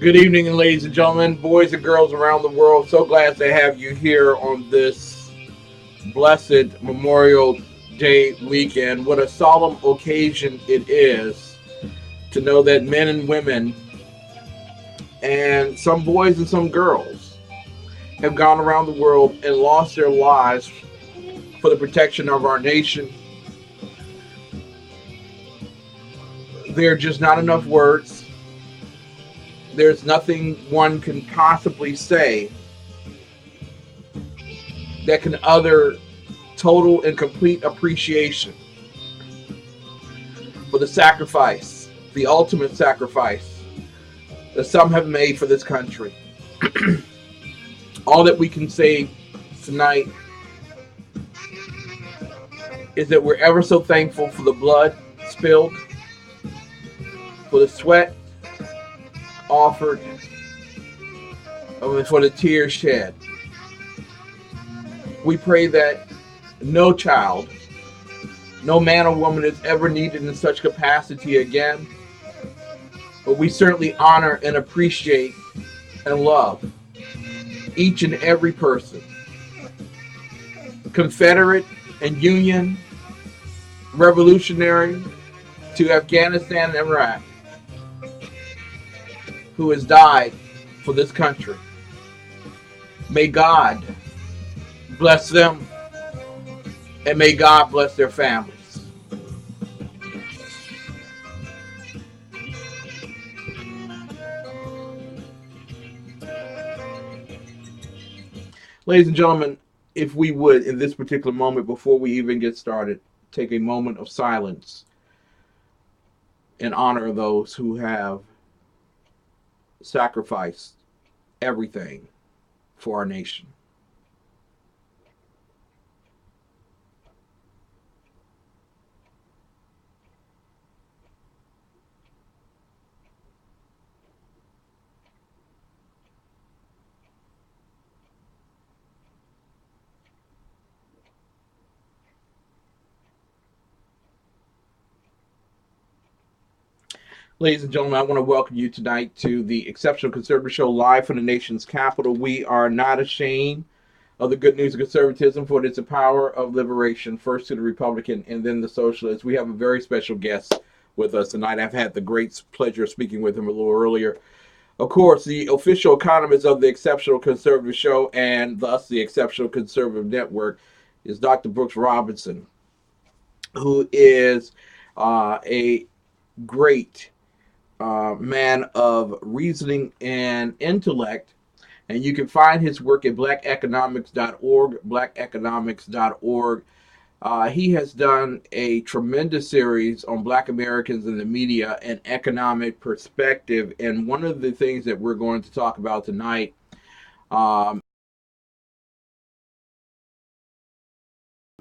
Good evening, ladies and gentlemen, boys and girls around the world. So glad to have you here on this blessed Memorial Day weekend. What a solemn occasion it is to know that men and women, and some boys and some girls, have gone around the world and lost their lives for the protection of our nation. There are just not enough words. There's nothing one can possibly say that can utter total and complete appreciation for the sacrifice, the ultimate sacrifice that some have made for this country. All that we can say tonight is that we're ever so thankful for the blood spilled, for the sweat offered, and for the tears shed. We pray that no child, no man or woman is ever needed in such capacity again. But we certainly honor and appreciate and love each and every person, Confederate and Union, revolutionary to Afghanistan and Iraq, who has died for this country. May God bless them, and may God bless their families. Ladies and gentlemen, if we would, in this particular moment, before we even get started, take a moment of silence in honor of those who have sacrificed everything for our nation. Ladies and gentlemen, I want to welcome you tonight to the Exceptional Conservative Show live from the nation's capital. We are not ashamed of the good news of conservatism, for it is the power of liberation, first to the Republican and then the socialist. We have a very special guest with us tonight. I've had the great pleasure of speaking with him a little earlier. Of course, the official economist of the Exceptional Conservative Show and thus the Exceptional Conservative Network is Dr. Brooks Robinson, who is a great man of reasoning and intellect, and you can find his work at blackeconomics.org, blackeconomics.org. He has done a tremendous series on Black Americans in the media and economic perspective, and one of the things that we're going to talk about tonight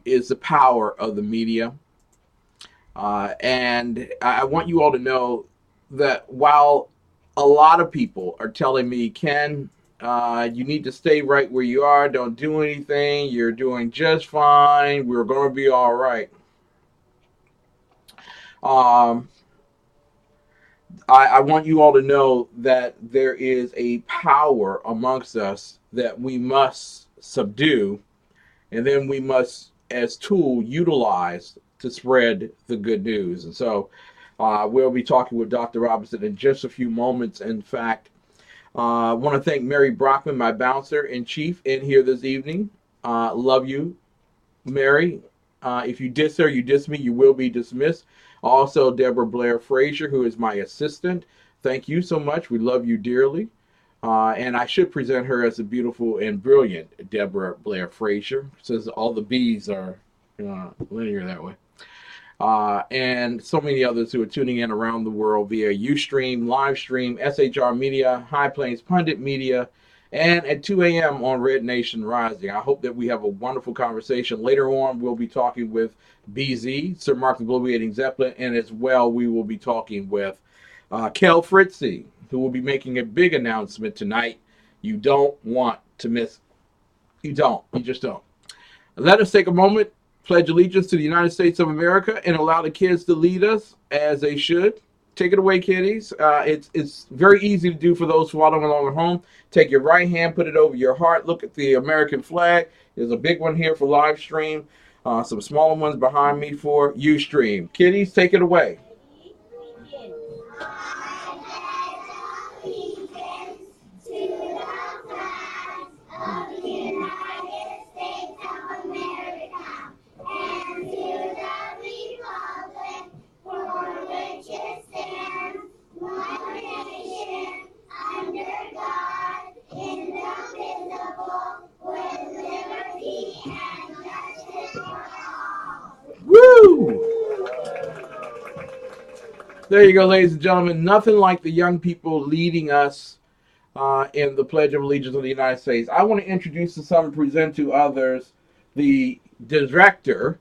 is the power of the media. And I want you all to know that while a lot of people are telling me, Ken, you need to stay right where you are, don't do anything, you're doing just fine, we're going to be all right. I want you all to know that there is a power amongst us that we must subdue, and then we must, as tool, utilize to spread the good news. And so we'll be talking with Dr. Robinson in just a few moments. In fact, I want to thank Mary Brockman, my bouncer in chief, in here this evening. Love you, Mary. If you diss her, you diss me, you will be dismissed. Also, Deborah Blair Frazier, who is my assistant. Thank you so much. We love you dearly. And I should present her as a beautiful and brilliant Deborah Blair Frazier, since all the B's are linear that way. And so many others who are tuning in around the world via Ustream, Livestream, SHR Media, High Plains Pundit Media, and at 2 a.m. on Red Nation Rising. I hope that we have a wonderful conversation. Later on, we'll be talking with BZ, Sir Mark the Bloviating Zeppelin, and as well, we will be talking with Fritzi, who will be making a big announcement tonight. You don't want to miss. You don't. You just don't. Let us take a moment, pledge allegiance to the United States of America, and allow the kids to lead us as they should. Take it away, kiddies. It's very easy to do for those following along at home. Take your right hand, put it over your heart. Look at the American flag. There's a big one here for live stream. Some smaller ones behind me for Ustream. Kiddies, take it away. Woo! There you go, ladies and gentlemen. Nothing like the young people leading us in the Pledge of Allegiance of the United States. I want to introduce to some and present to others the director,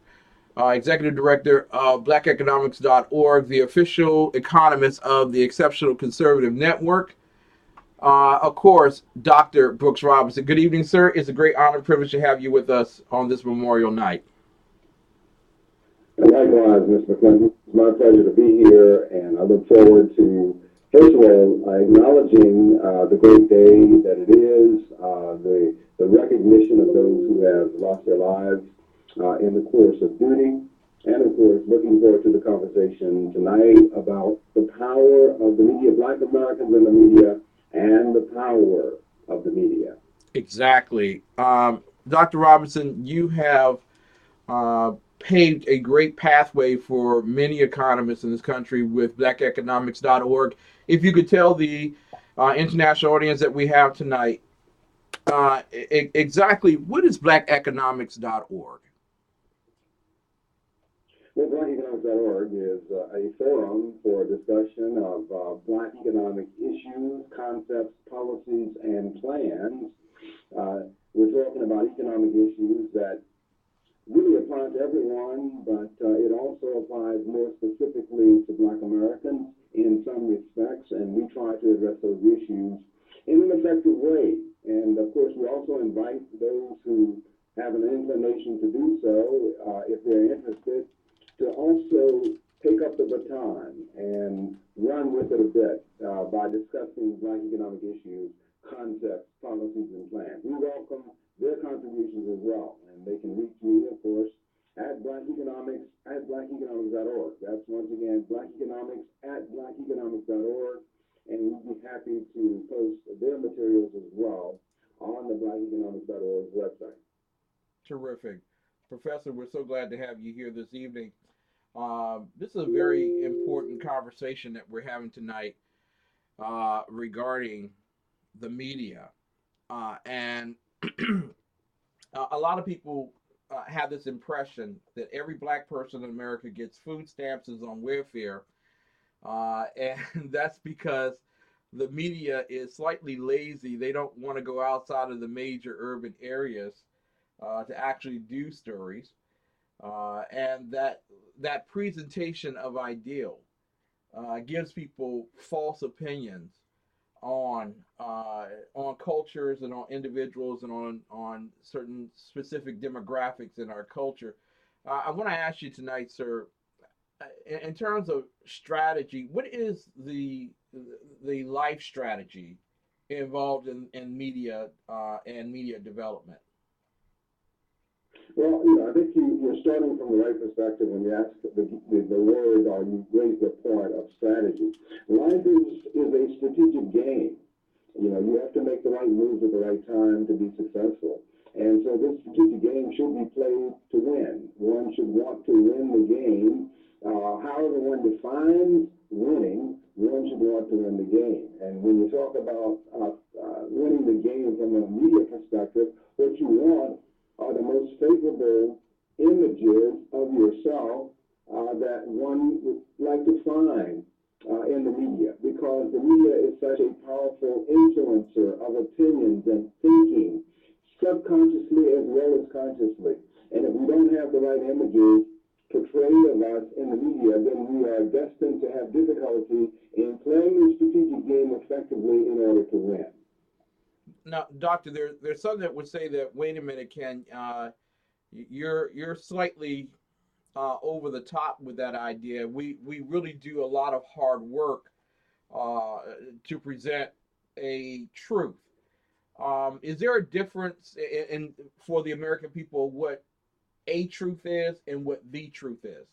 executive director of blackeconomics.org, the official economist of the Exceptional Conservative Network. Of course, Dr. Brooks Robinson. Good evening, sir. It's a great honor and privilege to have you with us on this Memorial Night. Likewise, Mr. Clinton. It's my pleasure to be here, and I look forward to, first of all, acknowledging the great day that it is, the recognition of those who have lost their lives in the course of duty, and of course, looking forward to the conversation tonight about the power of the media, Black Americans in the media, and the power of the media. Exactly. Dr. Robinson, you have paved a great pathway for many economists in this country with blackeconomics.org. If you could tell the international audience that we have tonight exactly what is blackeconomics.org? Well, BlackEconomics.org is a forum for discussion of Black economic issues, concepts, policies, and plans. We're talking about economic issues that really apply to everyone, but it also applies more specifically to Black Americans in some respects, and we try to address those issues in an effective way. And of course, we also invite those who have an inclination to do so, if they're interested, to also take up the baton and run with it a bit by discussing Black economic issues, concepts, policies, and plans. We welcome their contributions as well, and they can reach me, of course, at blackeconomics.org. That's once again blackeconomics@blackeconomics.org, and we'd be happy to post their materials as well on the blackeconomics.org website. Terrific. Professor, we're so glad to have you here this evening. This is a very important conversation that we're having tonight regarding the media. And a lot of people have this impression that every black person in America gets food stamps, is on welfare. And that's because the media is slightly lazy. They don't want to go outside of the major urban areas to actually do stories. And that presentation of ideal gives people false opinions on cultures and on individuals and on certain specific demographics in our culture. I want to ask you tonight, sir, in terms of strategy, what is the life strategy involved in media and media development? Well, I think you're starting from the right perspective when you ask the word, or you raise the point of strategy. Life is a strategic game. You have to make the right moves at the right time to be successful. And so this strategic game should be played to win. One should want to win the game. However one defines winning, one should want to win the game. And when you talk about winning the game from a media perspective, what you want are the most favorable images of yourself that one would like to find in the media, because the media is such a powerful influencer of opinions and thinking, subconsciously as well as consciously. And if we don't have the right images portrayed of us in the media, then we are destined to have difficulty in playing the strategic game effectively in order to win. Now, doctor, there's some that would say that, wait a minute, Ken, you're slightly over the top with that idea. We really do a lot of hard work to present a truth. Is there a difference for the American people what a truth is and what the truth is?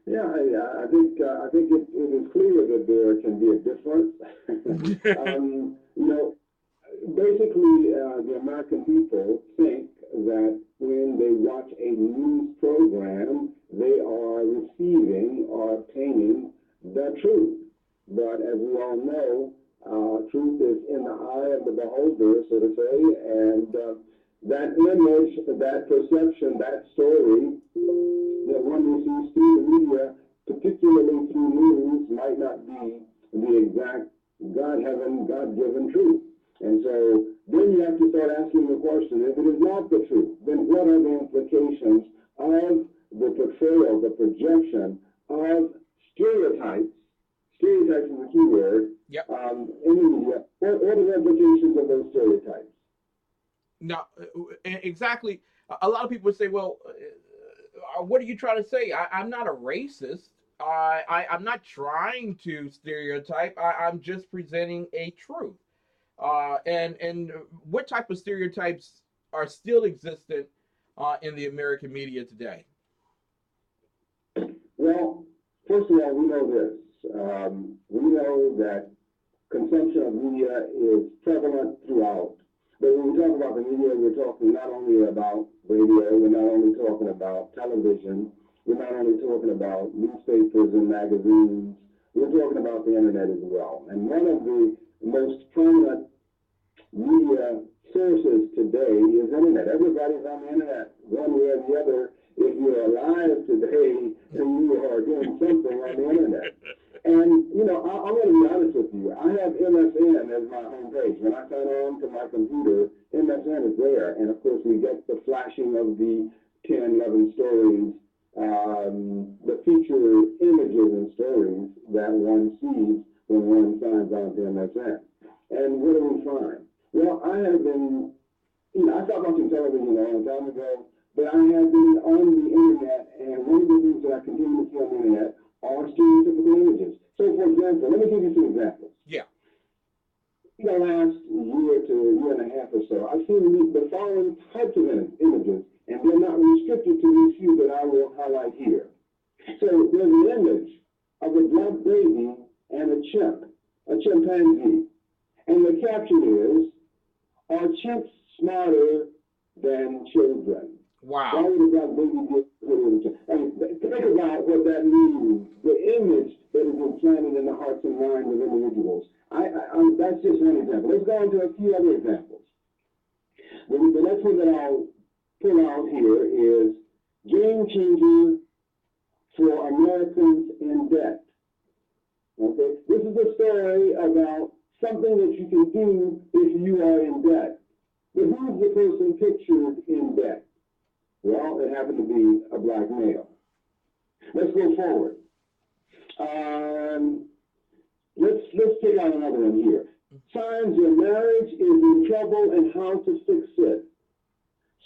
Yeah, I think it is clear that there can be a difference. You know, basically, the American people think that when they watch a news program, they are receiving or obtaining the truth. But as we all know, truth is in the eye of the beholder, so to say, and that image, that perception, that story that one receives through the media, particularly through news, might not be the exact God-given truth. And so then you have to start asking the question, if it is not the truth, then what are the implications of the portrayal, the projection of stereotypes? Stereotypes is the key word. Yep. In the media. What are the implications of those stereotypes? Now, exactly. A lot of people say, well, what are you trying to say? I'm not a racist. I'm not trying to stereotype. I'm just presenting a truth. And what type of stereotypes are still existent in the American media today? Well, first of all, we know this. We know that consumption of media is prevalent throughout. But when we talk about the media, we're talking not only about radio, we're not only talking about television, we're not only talking about newspapers and magazines, we're talking about the internet as well. And one of the most prominent media sources today is internet. Everybody's on the internet, one way or the other. If you're alive today, then you are doing something on the internet. And, you know, I'm going to be honest with you. I have MSN as my homepage. When I sign on to my computer, MSN is there. And, of course, we get the flashing of the 10, 11 stories, the feature images and stories that one sees when one signs on to MSN. And what do we find? Well, I have been, you know, I stopped watching television a long time ago, but I have been on the internet, and one of the things that I continue to see on the internet are stereotypical images. So, for example, let me give you some examples. Yeah. In the last year to year and a half or so, I've seen the following types of images, and they're not restricted to these few that I will highlight here. So, there's an image of a black baby and a chimpanzee, and the caption is, "Are chimps smarter than children?" Wow. Why would a black baby get rid of I mean, think about what that means, the image that is implanted in the hearts and minds of individuals. That's just one example. Let's go into a few other examples. The next one that I'll pull out here is game changer for Americans in debt. Okay, this is a story about something that you can do if you are in debt. But who's the person pictured in debt? Well, it happened to be a black male. Let's go forward. Let's take out another one here. Signs your marriage is in trouble and how to fix it.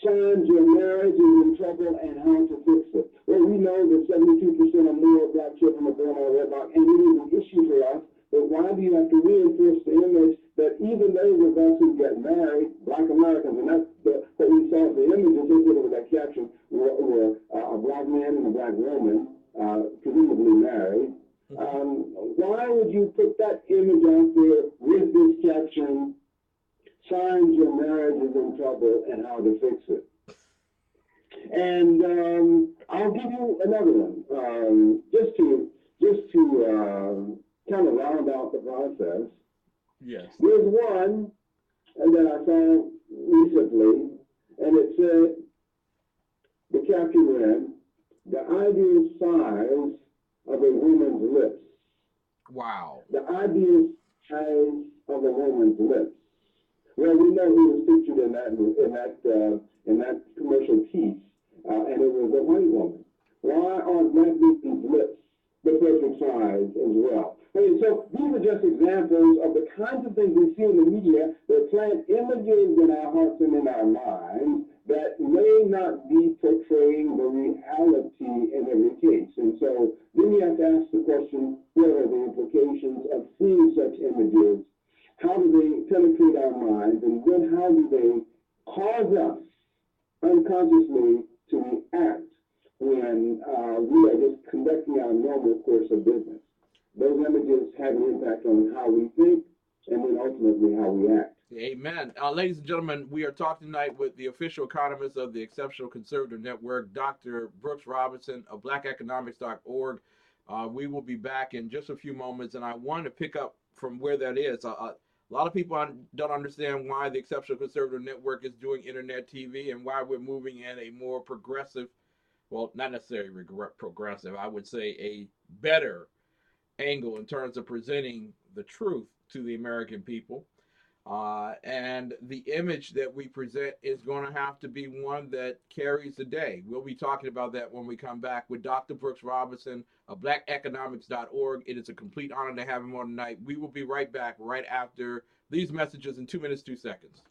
Signs your marriage is in trouble and how to fix it. Well, we know that 72% or more of black children are born out of wedlock, and it is an issue for us. But why do you have to reinforce the image that even those of us who get married, black Americans, and that's what we saw the images associated with that caption were a black man and a black woman, presumably married. Why would you put that image out there with this caption, signs your marriage is in trouble and how to fix it? And I'll give you another one, just to kind of round out the process. Yes. There's one that I saw recently, and it said, the caption read, "The ideal size of a woman's lips." Wow. The ideal size of a woman's lips. Well, we know who was pictured in that commercial piece, and it was a white woman. Why aren't black people's lips the perfect size as well? Okay, so these are just examples of the kinds of things we see in the media that plant images in our hearts and in our minds that may not be portraying the reality in every case. And so then you have to ask the question, what are the implications of seeing such images? How do they penetrate our minds? And then how do they cause us unconsciously to react when we are just conducting our normal course of business? Those images have an impact on how we think and then ultimately how we act. Amen. Ladies and gentlemen, we are talking tonight with the official economist of the Exceptional Conservative Network, Dr. Brooks Robinson of blackeconomics.org. We will be back in just a few moments, and I want to pick up from where that is. A lot of people don't understand why the Exceptional Conservative Network is doing internet TV and why we're moving in a more progressive, well, not necessarily progressive, I would say a better angle in terms of presenting the truth to the American people. And the image that we present is going to have to be one that carries the day. We'll be talking about that when we come back with Dr. Brooks Robinson of blackeconomics.org. It is a complete honor to have him on tonight. We will be right back right after these messages in 2 minutes, 2 seconds.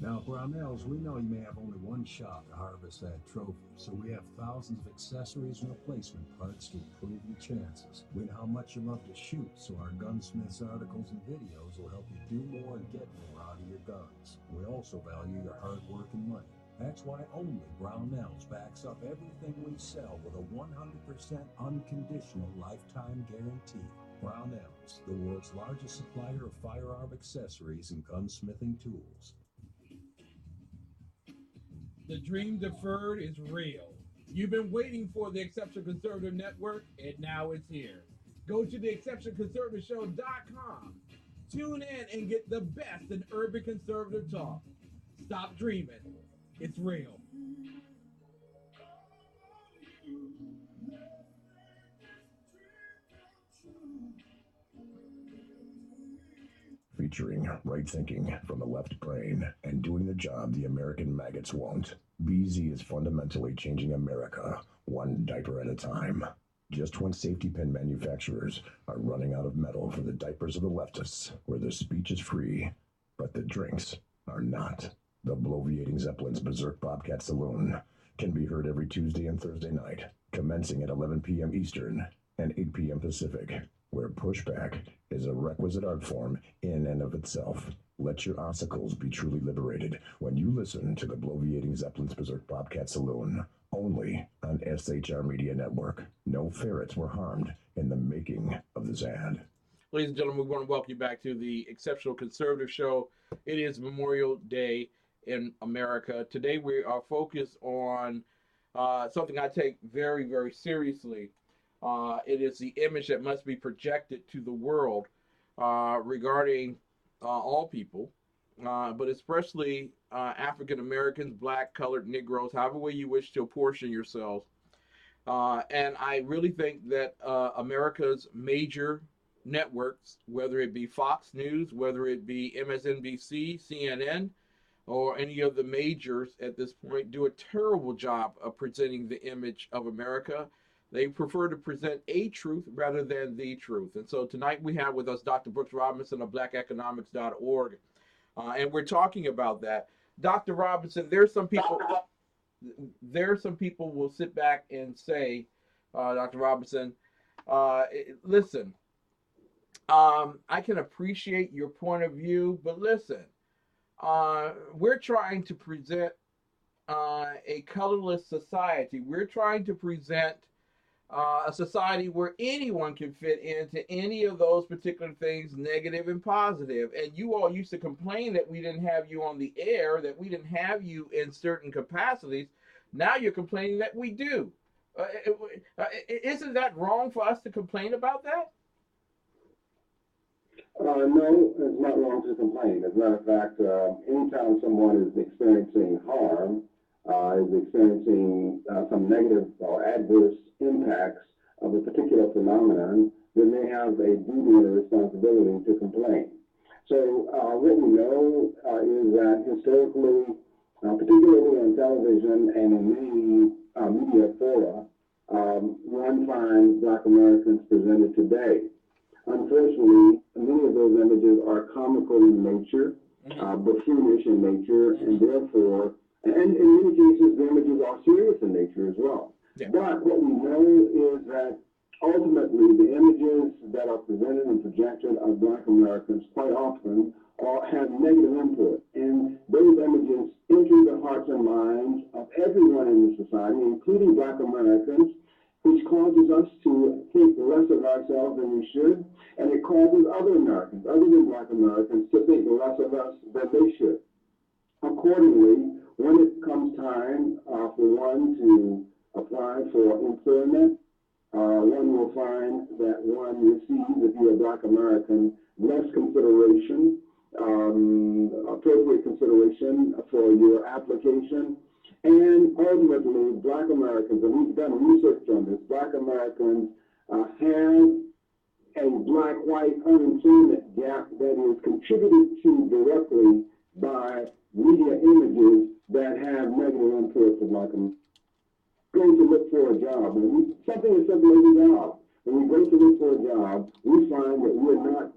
Now, Brownells, we know you may have only one shot to harvest that trophy, so we have thousands of accessories and replacement parts to improve your chances. We know how much you love to shoot, so our gunsmiths articles and videos will help you do more and get more out of your guns. We also value your hard work and money. That's why only Brownells backs up everything we sell with a 100% unconditional lifetime guarantee. Brownells, the world's largest supplier of firearm accessories and gunsmithing tools. The dream deferred is real. You've been waiting for the Exceptional Conservative Network, and now it's here. Go to theexceptionalconservativeshow.com. Tune in and get the best in urban conservative talk. Stop dreaming. It's real. Featuring right thinking from the left brain and doing the job the American maggots won't. BZ is fundamentally changing America one diaper at a time. Just when safety pin manufacturers are running out of metal for the diapers of the leftists, where the speech is free, but the drinks are not. The Bloviating Zeppelin's Berserk Bobcat Saloon can be heard every Tuesday and Thursday night, commencing at 11 p.m. Eastern and 8 p.m. Pacific, where pushback is a requisite art form in and of itself. Let your ossicles be truly liberated when you listen to the Bloviating Zeppelin's Berserk Bobcat Saloon, only on SHR Media Network. No ferrets were harmed in the making of this ad. Ladies and gentlemen, we want to welcome you back to the Exceptional Conservative Show. It is Memorial Day in America. Today we are focused on something I take very, very seriously. It is the image that must be projected to the world regarding all people, but especially African Americans, black, colored, Negroes, however way you wish to apportion yourselves. And I really think that America's major networks, whether it be Fox News, whether it be MSNBC, CNN, or any of the majors at this point, do a terrible job of presenting the image of America. They prefer to present a truth rather than the truth. And so tonight we have with us Dr. Brooks Robinson of blackeconomics.org. And we're talking about that. Dr. Robinson, there's some people will sit back and say, Dr. Robinson, listen, I can appreciate your point of view, but listen, we're trying to present a colorless society. We're trying to present a society where anyone can fit into any of those particular things, negative and positive. And you all used to complain that we didn't have you on the air, that we didn't have you in certain capacities. Now you're complaining that we do. Isn't that wrong for us to complain about that? No, it's not wrong to complain. As a matter of fact, anytime someone is experiencing harm, is experiencing some negative or adverse impacts of a particular phenomenon, then they have a duty and a responsibility to complain. So what we know is that historically, particularly on television and in many media fora, one finds Black Americans presented today. Unfortunately, many of those images are comical in nature. buffoonish in nature, and therefore, and in many cases, the images are serious in nature as well. Yeah. But what we know is that ultimately the images that are presented and projected of Black Americans quite often have negative input, and those images enter the hearts and minds of everyone in the society, including Black Americans, which causes us to think less of ourselves than we should, and it causes other Americans, other than Black Americans, to think less of us than they should. Accordingly, when it comes time for one to apply for employment, one will find that one receives, if you're a Black American, less consideration, appropriate consideration for your application. And ultimately, Black Americans, and we've done research on this, Black Americans have a Black-white unemployment gap that is contributed to directly by media images that have negative input to Black Americans. Going to look for a job, something as simple as a job. When we go to look for a job, we find that we're not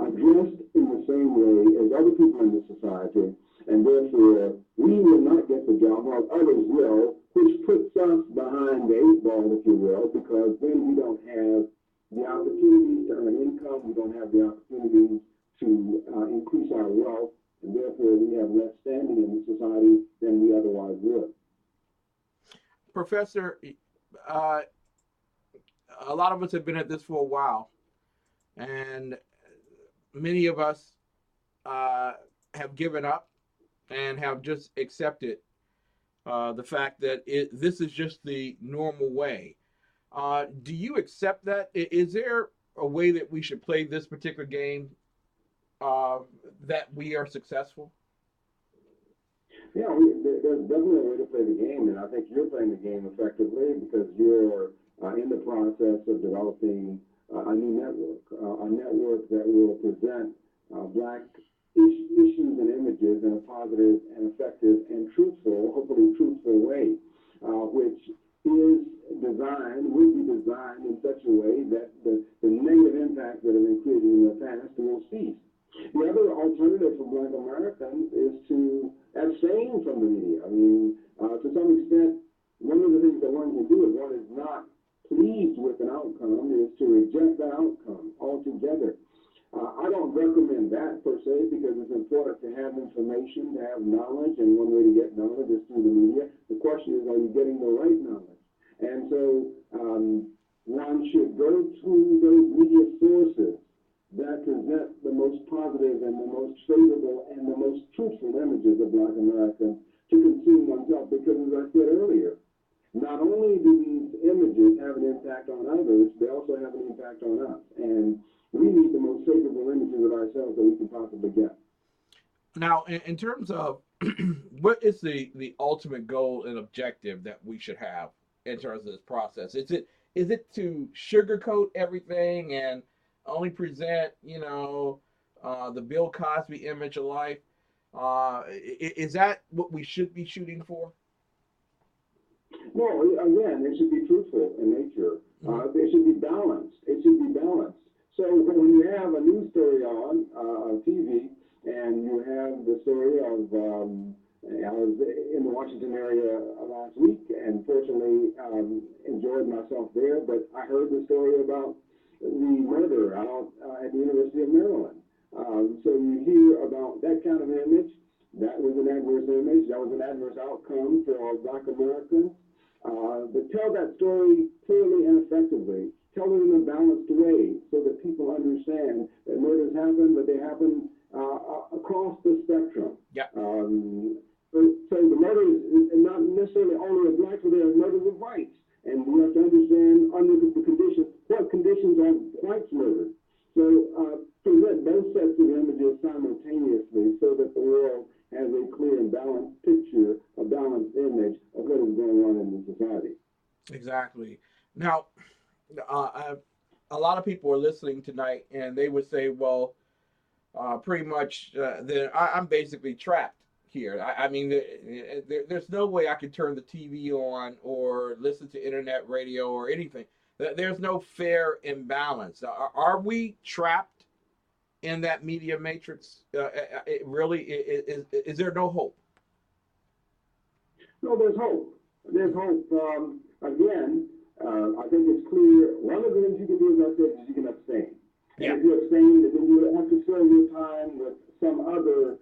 addressed in the same way as other people in the society, and therefore we will not get the job while others will, which puts us behind the eight ball, if you will, because then we don't have the opportunities to earn income, we don't have the opportunities to increase our wealth, and therefore we have less standing in the society than we otherwise would. Professor, a lot of us have been at this for a while, and many of us have given up and have just accepted the fact that this is just the normal way. Do you accept that? Is there a way that we should play this particular game that we are successful? Yeah, there's definitely a way to play the game, and I think you're playing the game effectively because you're in the process of developing a new network, a network that will present Black issues and images in a positive and effective and truthful, hopefully truthful way, which is designed, will be designed in such a way that the negative impacts that have been created in the past will cease. The other alternative for Black Americans is to abstain from the media. I mean, to some extent, one of the things that one can do if one is not pleased with an outcome is to reject that outcome altogether. I don't recommend that per se because it's important to have information, to have knowledge, and one way to get knowledge is through the media. The question is, are you getting the right knowledge? And so one should go to those media sources that present the most positive and the most favorable and the most truthful images of Black Americans to consume oneself. Because as I said earlier, not only do these images have an impact on others, they also have an impact on us. And we need the most favorable images of ourselves that we can possibly get. Now, in terms of what is the ultimate goal and objective that we should have in terms of this process? Is it to sugarcoat everything and only present, the Bill Cosby image of life? Is that what we should be shooting for? No, again, it should be truthful in nature. It should be balanced. It should be balanced. So when you have a news story on TV and you have the story of, I was in the Washington area last week and fortunately enjoyed myself there, but I heard the story about the murder out at the University of Maryland. So you hear about that kind of image. That was an adverse image. That was an adverse outcome for Black Americans. But tell that story clearly and effectively. Tell it in a balanced way so that people understand that murders happen, but they happen across the spectrum. Yeah. So the murder is not necessarily only of blacks, but there are murders of whites. And we have to understand under the conditions, what conditions are whites murdered. So present both sets of images simultaneously so that the world has a clear and balanced picture, a balanced image of what is going on in the society. Exactly. Now, a lot of people are listening tonight, and they would say, "Well, pretty much, I'm basically trapped here. I mean, there's no way I could turn the TV on or listen to internet radio or anything. There's no fair imbalance. Are we trapped in that media matrix? It really is there no hope? No, there's hope. There's hope. Again, I think it's clear. One of the things you can do, as I said, is you can abstain. And Yeah. if you abstain, then you have to fill your time with some other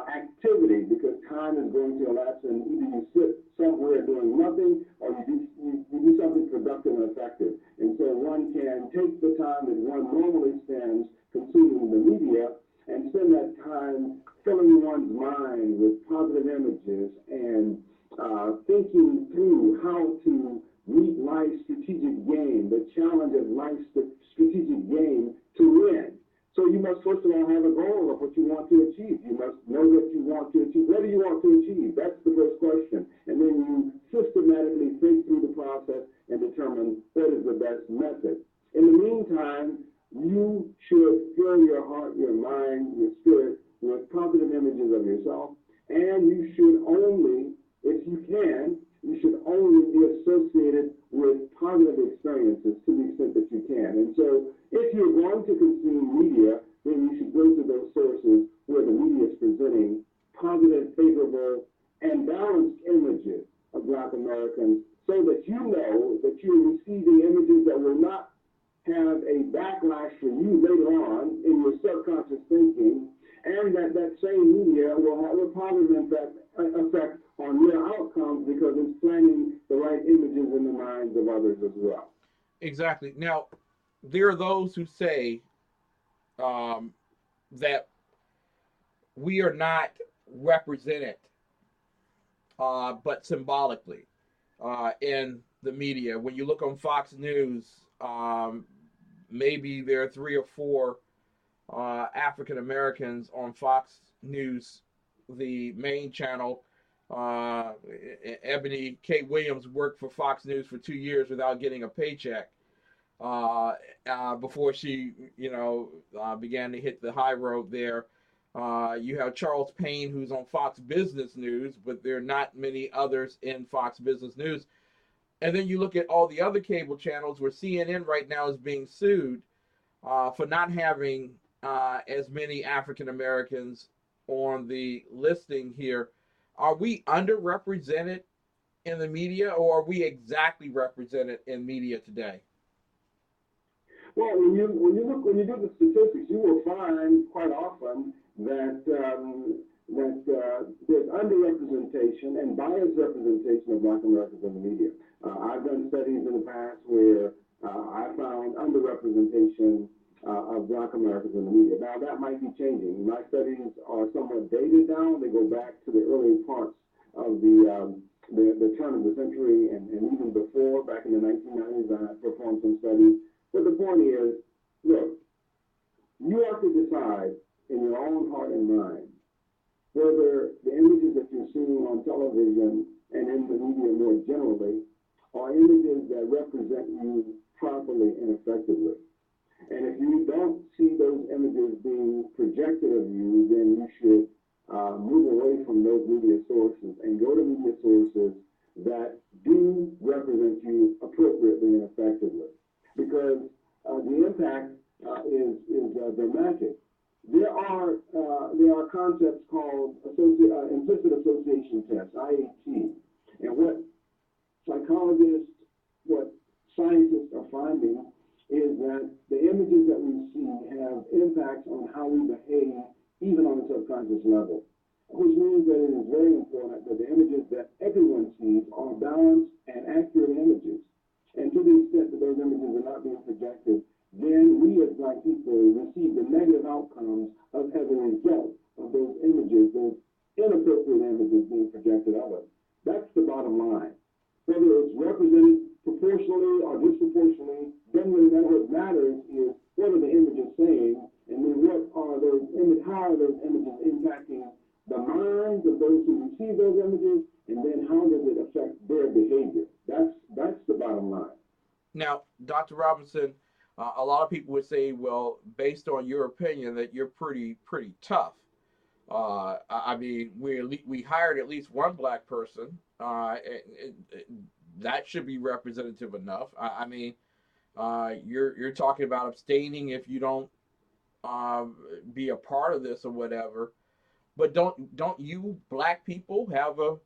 activity, because time is going to elapse, and either you sit somewhere doing nothing, or you do something productive and effective. And so one can take the time that one normally spends consuming the media and spend that time filling one's mind with positive images and thinking through how to meet life's strategic game, the challenge of life's strategic game to win. So you must first of all have a goal of what you want to achieve. You must know what you want to achieve. What do you want to achieve? That's the first question. And then you systematically think through the process and determine what is the best method. In the meantime, you should fill your heart, your mind, your spirit with positive images of yourself, and you should only, if you can, you should only be associated with positive experiences to the extent that you can. And so if you're going to consume media, then you should go to those sources where the media is presenting positive, favorable, and balanced images of Black Americans, so that you know that you're receiving images that will not have a backlash for you later on in your subconscious thinking, and that same media will have a positive effect on your outcomes, because it's planting the right images in the minds of others as well. Exactly. Now, there are those who say that we are not represented, but symbolically, in the media. When you look on Fox News, maybe there are three or four African Americans on Fox News, the main channel. Ebony K. Williams worked for Fox News for 2 years without getting a paycheck before she, began to hit the high road there. You have Charles Payne, who's on Fox Business News, but there are not many others in Fox Business News. And then you look at all the other cable channels where CNN right now is being sued for not having as many African Americans on the listing here. Are we underrepresented in the media, or are we exactly represented in media today? Well, when you do the statistics, you will find quite often that there's underrepresentation and biased representation of Black Americans in the media. I've done studies in the past where I found underrepresentation of Black Americans in the media. Now, that might be changing. My studies are somewhat dated now. They go back to the early parts of the turn of the century, and even before, back in the 1990s, I performed some studies. But the point is, look, you have to decide in your own heart and mind whether the images that you're seeing on television and in the media more generally are images that represent you properly and effectively. And if you don't see those images being projected of you, then you should move away from those media sources and go to media sources that do represent you appropriately and effectively. Because the impact is dramatic. There are concepts called implicit association tests, IAT, and what psychologists, what scientists are finding is that the images that we see have impacts on how we behave, even on a subconscious level, which means that it is very important that the images that everyone sees are balanced and accurate images. And to the extent that those images are not being projected, then we as Black people receive the negative outcomes as a result of those images, those inappropriate images being projected of us. That's the bottom line. Whether it's represented proportionally or disproportionately, then what matters is what are the images saying, and then how are those images impacting the minds of those who receive those images, and then how does it affect their behavior? That's the bottom line. Now, Dr. Robinson, a lot of people would say, well, based on your opinion, that you're pretty tough. I mean, we hired at least one Black person. That should be representative enough. I mean, you're talking about abstaining if you don't be a part of this or whatever. But don't you black people have a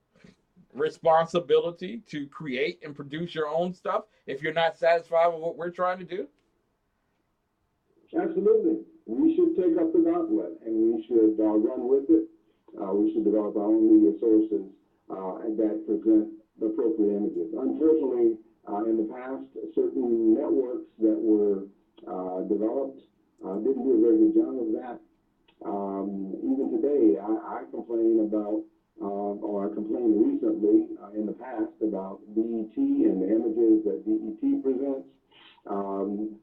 responsibility to create and produce your own stuff if you're not satisfied with what we're trying to do? Absolutely. We should take up the gauntlet and we should run with it. We should develop our own media sources and that present the appropriate images. Unfortunately, in the past, certain networks that were developed didn't do a very good job of that. Even today, I complain about, or I complained recently in the past about BET and the images that BET presents.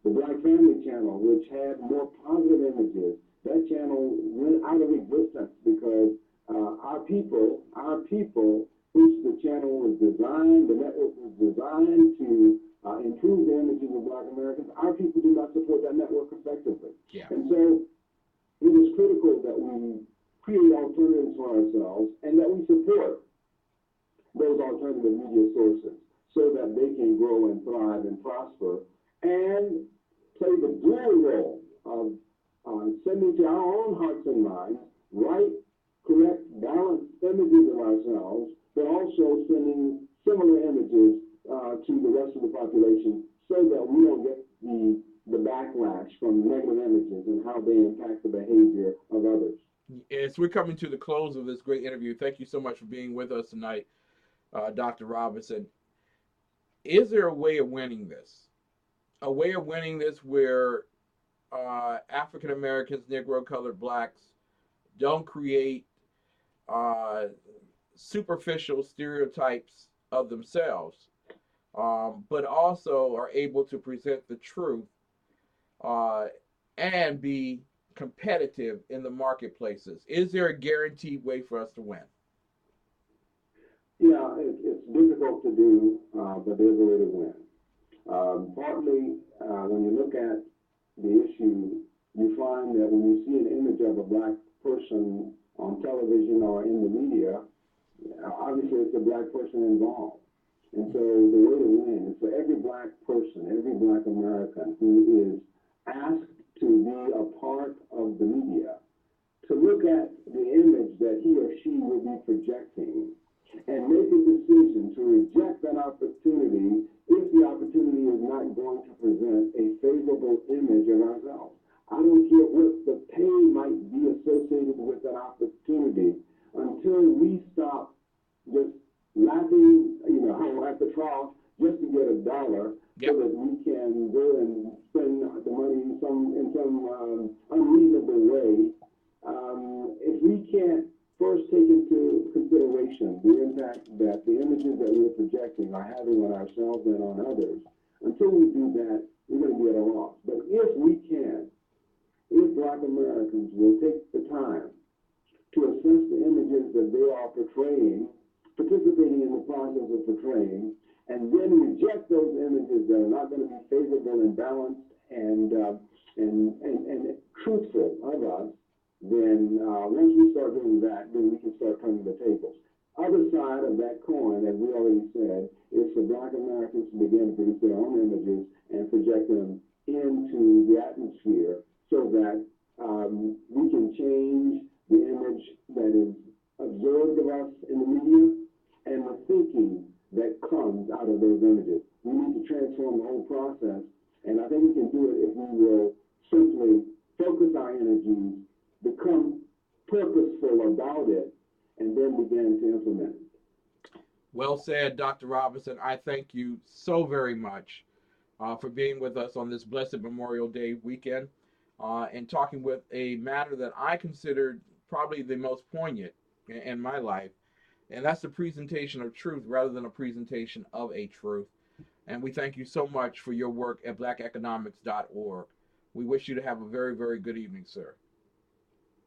The Black Family Channel, which had more positive images, that channel went out of existence because our people, which the channel was designed, the network was designed to improve the images of Black Americans, our people do not support that network effectively. Yeah. And so it is critical that we create alternatives for ourselves and that we support those alternative media sources so that they can grow and thrive and prosper and play the dual role of sending to our own hearts and minds right, correct, balanced images of ourselves, but also sending similar images to the rest of the population so that we don't get the backlash from negative images and how they impact the behavior of others. As we're coming to the close of this great interview, thank you so much for being with us tonight, Dr. Robinson. Is there a way of winning this? A way of winning this where African Americans, Negro, colored blacks don't create superficial stereotypes of themselves, but also are able to present the truth uh, and be competitive in the marketplaces? Is there a guaranteed way for us to win? Yeah, it's difficult to do, but there's a way to win. Partly, when you look at the issue, you find that when you see an image of a black person on television or in the media, obviously it's a black person involved. And so the way to win is for every black person, every black American who is asked to be a part of the media, to look at the image that he or she will be projecting and make a decision to reject that opportunity if the opportunity is not going to present a favorable image of ourselves. I don't care what the pain might be associated with that opportunity until we stop just laughing, at the trough just to get a dollar. Yep. So that we can go and spend the money in some unreasonable way. If we can't first take into consideration the impact that the images that we're projecting are having on ourselves and on others, until we do that, we're going to be at a loss. But if Black Americans will take the time to assess the images that they are portraying, participating in the process of portraying, and then reject those images that are not going to be favorable and balanced and truthful of us, then once we start doing that, then we can start turning the tables. Other side of that coin, as we already said, is for Black Americans to begin to produce their own images and project them into the atmosphere so that we can change the image that is observed of us in the media and the thinking that comes out of those images. We need to transform the whole process, and I think we can do it if we will simply focus our energies, become purposeful about it, and then begin to implement it. Well said, Dr. Robinson. I thank you so very much for being with us on this blessed Memorial Day weekend and talking with a matter that I considered probably the most poignant in my life, and that's the presentation of truth rather than a presentation of a truth. And we thank you so much for your work at blackeconomics.org. We wish you to have a very, very good evening, sir.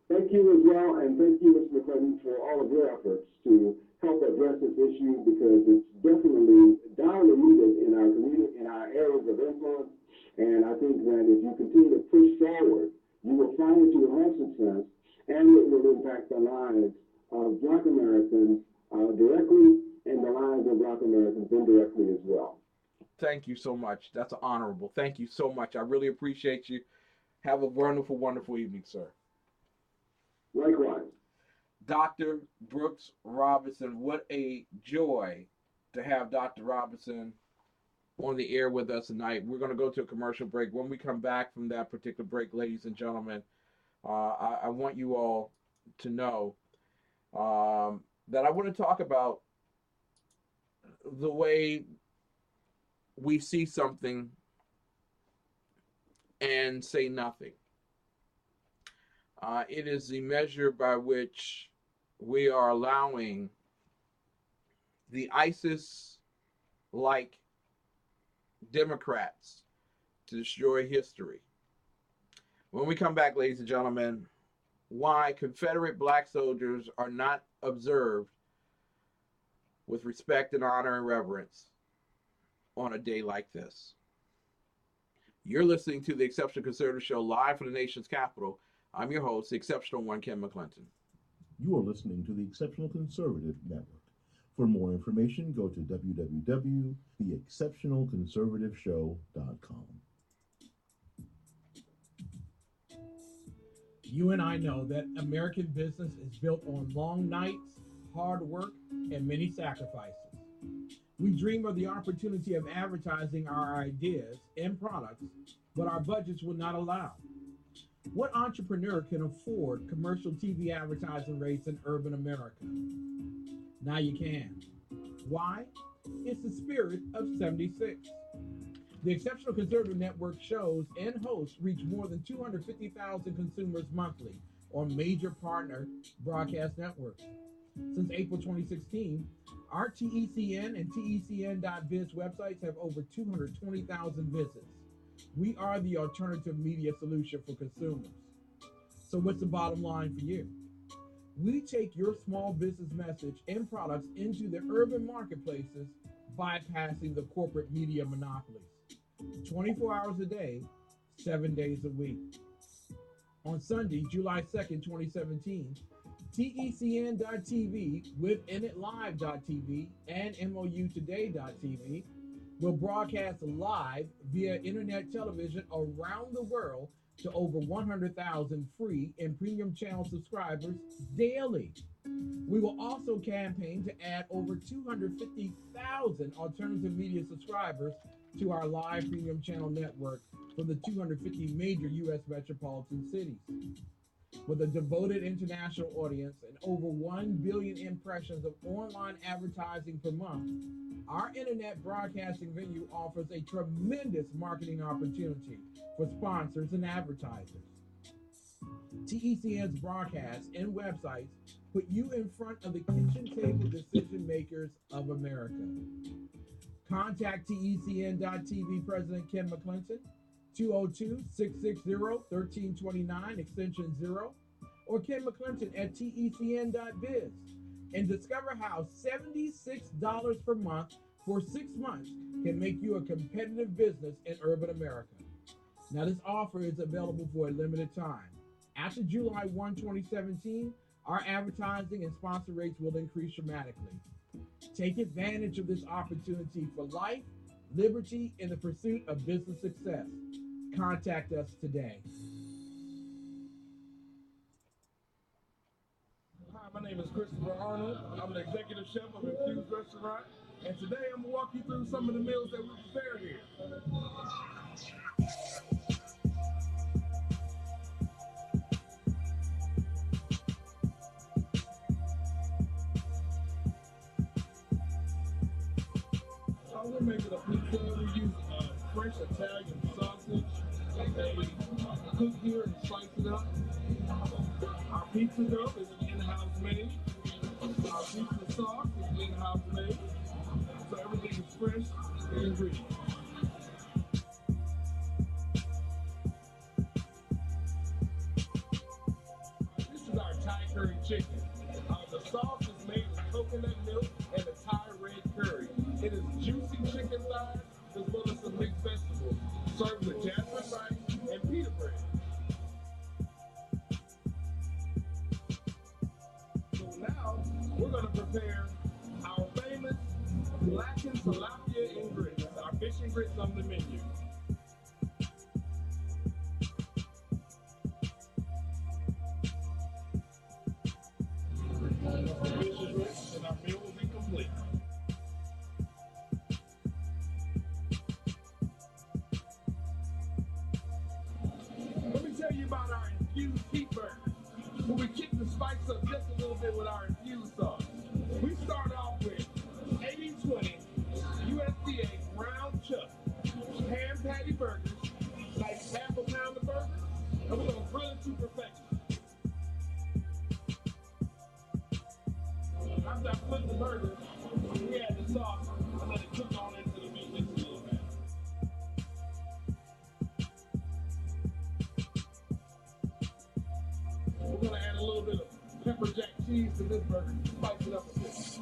Thank you as well, and thank you, Mr. McClellan, for all of your efforts to help address this issue because it's definitely direly needed in our community, in our areas of influence. And I think that if you continue to push forward, you will find that you will have success, and it will impact the lives of Black Americans directly and the lives of Black Americans indirectly as well. Thank you so much. That's honorable. Thank you so much. I really appreciate you. Have a wonderful, wonderful evening, sir. Likewise. Dr. Brooks Robinson, what a joy to have Dr. Robinson on the air with us tonight. We're going to go to a commercial break. When we come back from that particular break, ladies and gentlemen, I want you all to know that I want to talk about the way we see something and say nothing. It is the measure by which we are allowing the ISIS-like Democrats to destroy history. When we come back, ladies and gentlemen, why Confederate black soldiers are not observed with respect and honor and reverence on a day like this. You're listening to the Exceptional Conservative Show live from the nation's capital. I'm your host, the Exceptional One, Ken McClinton. You are listening to the Exceptional Conservative Network. For more information, go to www.theexceptionalconservativeshow.com. You and I know that American business is built on long nights, hard work, and many sacrifices. We dream of the opportunity of advertising our ideas and products, but our budgets will not allow. What entrepreneur can afford commercial TV advertising rates in urban America? Now you can. Why? It's the spirit of 76. The Exceptional Conservative Network shows and hosts reach more than 250,000 consumers monthly on major partner broadcast networks. Since April 2016, our TECN and TECN.biz websites have over 220,000 visits. We are the alternative media solution for consumers. So what's the bottom line for you? We take your small business message and products into the urban marketplaces, bypassing the corporate media monopolies. 24 hours a day, 7 days a week. On Sunday, July 2nd, 2017, TECN.TV with InItLive.tv and MOUtoday.tv will broadcast live via internet television around the world to over 100,000 free and premium channel subscribers daily. We will also campaign to add over 250,000 alternative media subscribers to our live premium channel network from the 250 major U.S. metropolitan cities. With a devoted international audience and over 1 billion impressions of online advertising per month, our internet broadcasting venue offers a tremendous marketing opportunity for sponsors and advertisers. TECN's broadcasts and websites put you in front of the kitchen table decision makers of America. Contact TECN.TV President Ken McClinton, 202-660-1329, extension 0, or Ken McClinton at TECN.biz, and discover how $76 per month for 6 months can make you a competitive business in urban America. Now, this offer is available for a limited time. After July 1, 2017, our advertising and sponsor rates will increase dramatically. Take advantage of this opportunity for life, liberty, and the pursuit of business success. Contact us today. Hi, my name is Christopher Arnold. I'm the executive chef of Infused Restaurant, and today I'm going to walk you through some of the meals that we prepare here. We're making a pizza. We use fresh Italian sausage that we cook here and slice it up. Our pizza dough is in-house made. Our pizza sauce is in-house made. So everything is fresh and ingredients. This is our Thai curry chicken. The sauce is made with coconut milk and a Thai red curry. It is juicy chicken thighs as well as some mixed vegetables, served with jasmine rice and pita bread. So now we're going to prepare our famous blackened tilapia and grits, our fish and grits on the menu. infused heat burgers. But we kick the spice up just a little bit with our infused sauce. We start off with 80/20 USDA round chuck ham patty burgers, like half a pound of burger, and we're gonna grill it to perfection. After I flip the burger, we add the sauce and let it cook on into the meat just a little bit. We're gonna add a little bit of pepper jack cheese to this burger to spice it up a bit.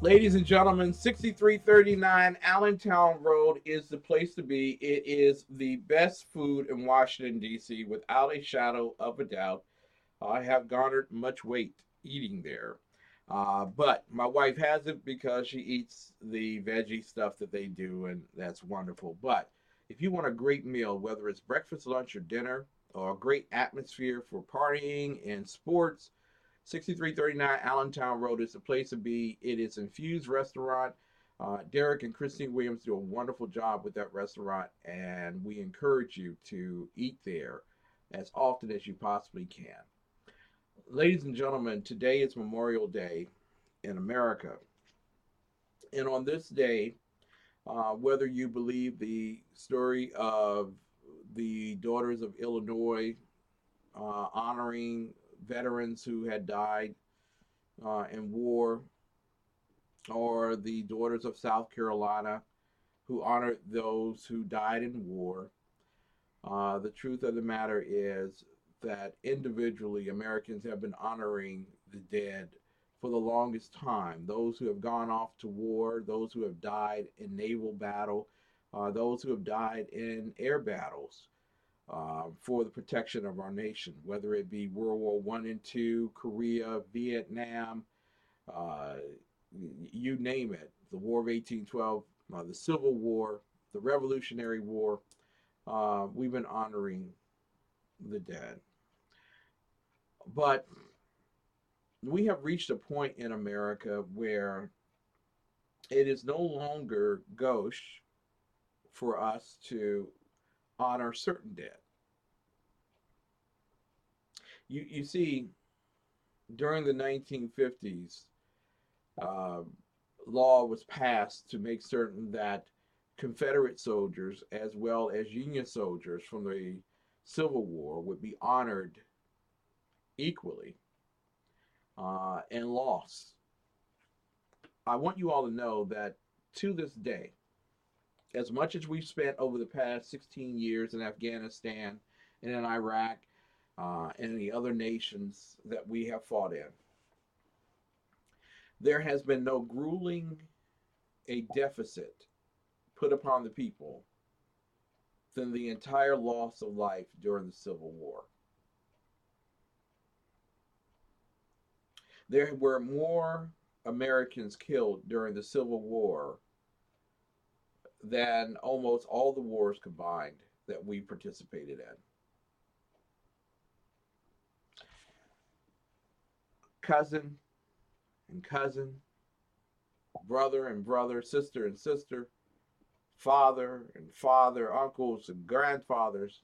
Ladies and gentlemen, 6339 Allentown Road is the place to be. It is the best food in Washington, D.C., without a shadow of a doubt. I have garnered much weight eating there. But my wife has it because she eats the veggie stuff that they do, and that's wonderful. But if you want a great meal, whether it's breakfast, lunch, or dinner, or a great atmosphere for partying and sports, 6339 Allentown Road is the place to be. It is Infused Restaurant. Derek and Christine Williams do a wonderful job with that restaurant, and we encourage you to eat there as often as you possibly can. Ladies and gentlemen, today is Memorial Day in America. And on this day, whether you believe the story of the Daughters of Illinois honoring veterans who had died in war, or the Daughters of South Carolina who honored those who died in war, the truth of the matter is that individually Americans have been honoring the dead for the longest time. Those who have gone off to war, those who have died in naval battle, those who have died in air battles for the protection of our nation, whether it be World War I and II, Korea, Vietnam, uh, you name it, the War of 1812, the Civil War, the Revolutionary War. We've been honoring the dead. But we have reached a point in America where it is no longer gauche for us to honor certain dead. You see, during the 1950s, uh, law was passed to make certain that Confederate soldiers, as well as Union soldiers from the Civil War, would be honored equally and lost. I want you all to know that to this day, as much as we've spent over the past 16 years in Afghanistan and in Iraq and the other nations that we have fought in, there has been no grueling a deficit put upon the people than the entire loss of life during the Civil War. There were more Americans killed during the Civil War than almost all the wars combined that we participated in. Cousin and cousin, brother and brother, sister and sister, father and father, uncles and grandfathers,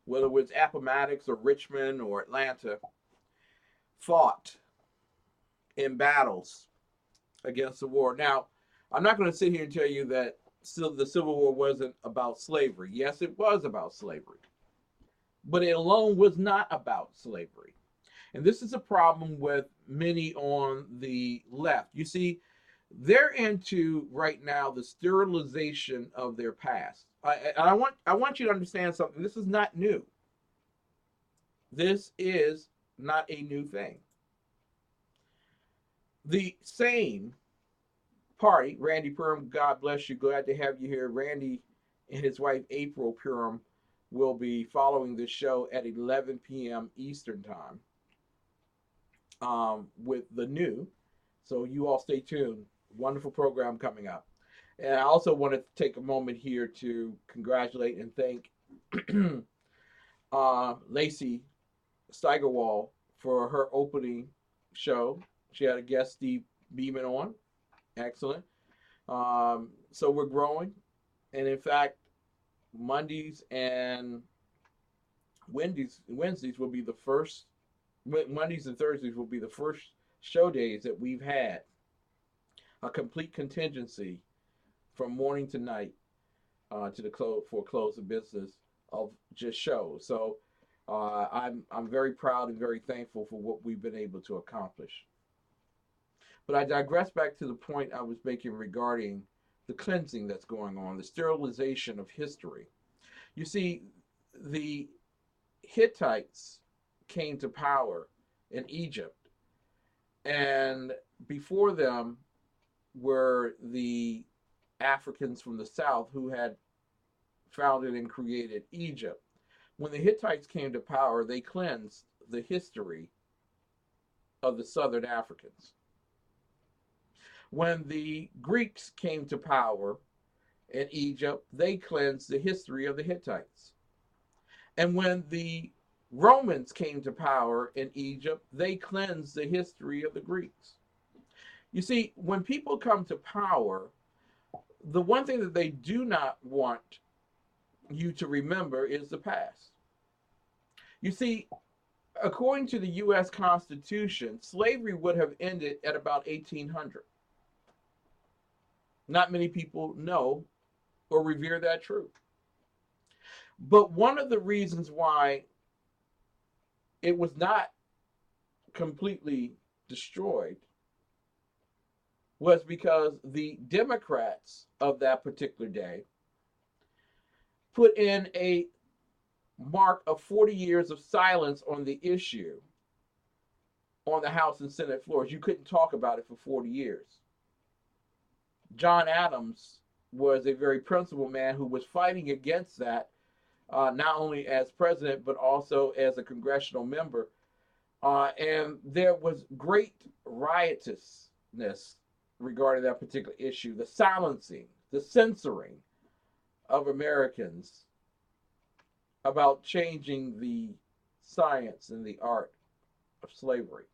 whether it was Appomattox or Richmond or Atlanta, fought in battles against the war. Now, I'm not going to sit here and tell you that the Civil War wasn't about slavery. Yes, it was about slavery. But it alone was not about slavery. And this is a problem with many on the left. You see, they're into right now the sterilization of their past. I want you to understand something. This is not new. This is not a new thing. The same party, Randy Purim, God bless you. Glad to have you here. Randy and his wife, April Purim, will be following this show at 11 p.m. Eastern Time with the new. So you all stay tuned. Wonderful program coming up. And I also want to take a moment here to congratulate and thank Lacey Steigerwald for her opening show. She had a guest, Steve Beeman, on. Excellent. So we're growing. And in fact, Mondays and Wednesdays will be the first, Mondays and Thursdays will be the first show days that we've had a complete contingency from morning to night to the close of business of just shows. So I'm very proud and very thankful for what we've been able to accomplish. But I digress back to the point I was making regarding the cleansing that's going on, the sterilization of history. You see, the Hittites came to power in Egypt, and before them were the Africans from the south who had founded and created Egypt. When the Hittites came to power, they cleansed the history of the southern Africans. When the Greeks came to power in Egypt, they cleansed the history of the Hittites. And when the Romans came to power in Egypt, they cleansed the history of the Greeks. You see, when people come to power, the one thing that they do not want you to remember is the past. You see, according to the U.S. Constitution, slavery would have ended at about 1800. Not many people know or revere that truth. But one of the reasons why it was not completely destroyed was because the Democrats of that particular day put in a mark of 40 years of silence on the issue on the House and Senate floors. You couldn't talk about it for 40 years. John Adams was a very principled man who was fighting against that, not only as president, but also as a congressional member. And there was great riotousness regarding that particular issue, the silencing, the censoring of Americans about changing the science and the art of slavery.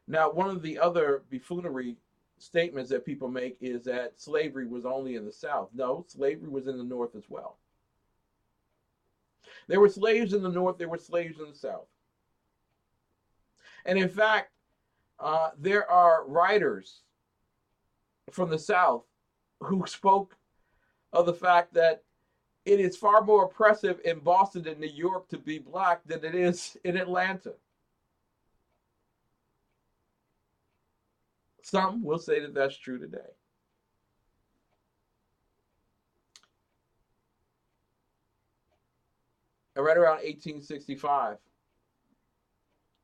Now, one of the other buffoonery statements that people make is that slavery was only in the South. No, slavery was in the North as well. There were slaves in the North, there were slaves in the South. And in fact, there are writers from the South who spoke of the fact that it is far more oppressive in Boston and New York to be black than it is in Atlanta. Some will say that that's true today. And right around 1865,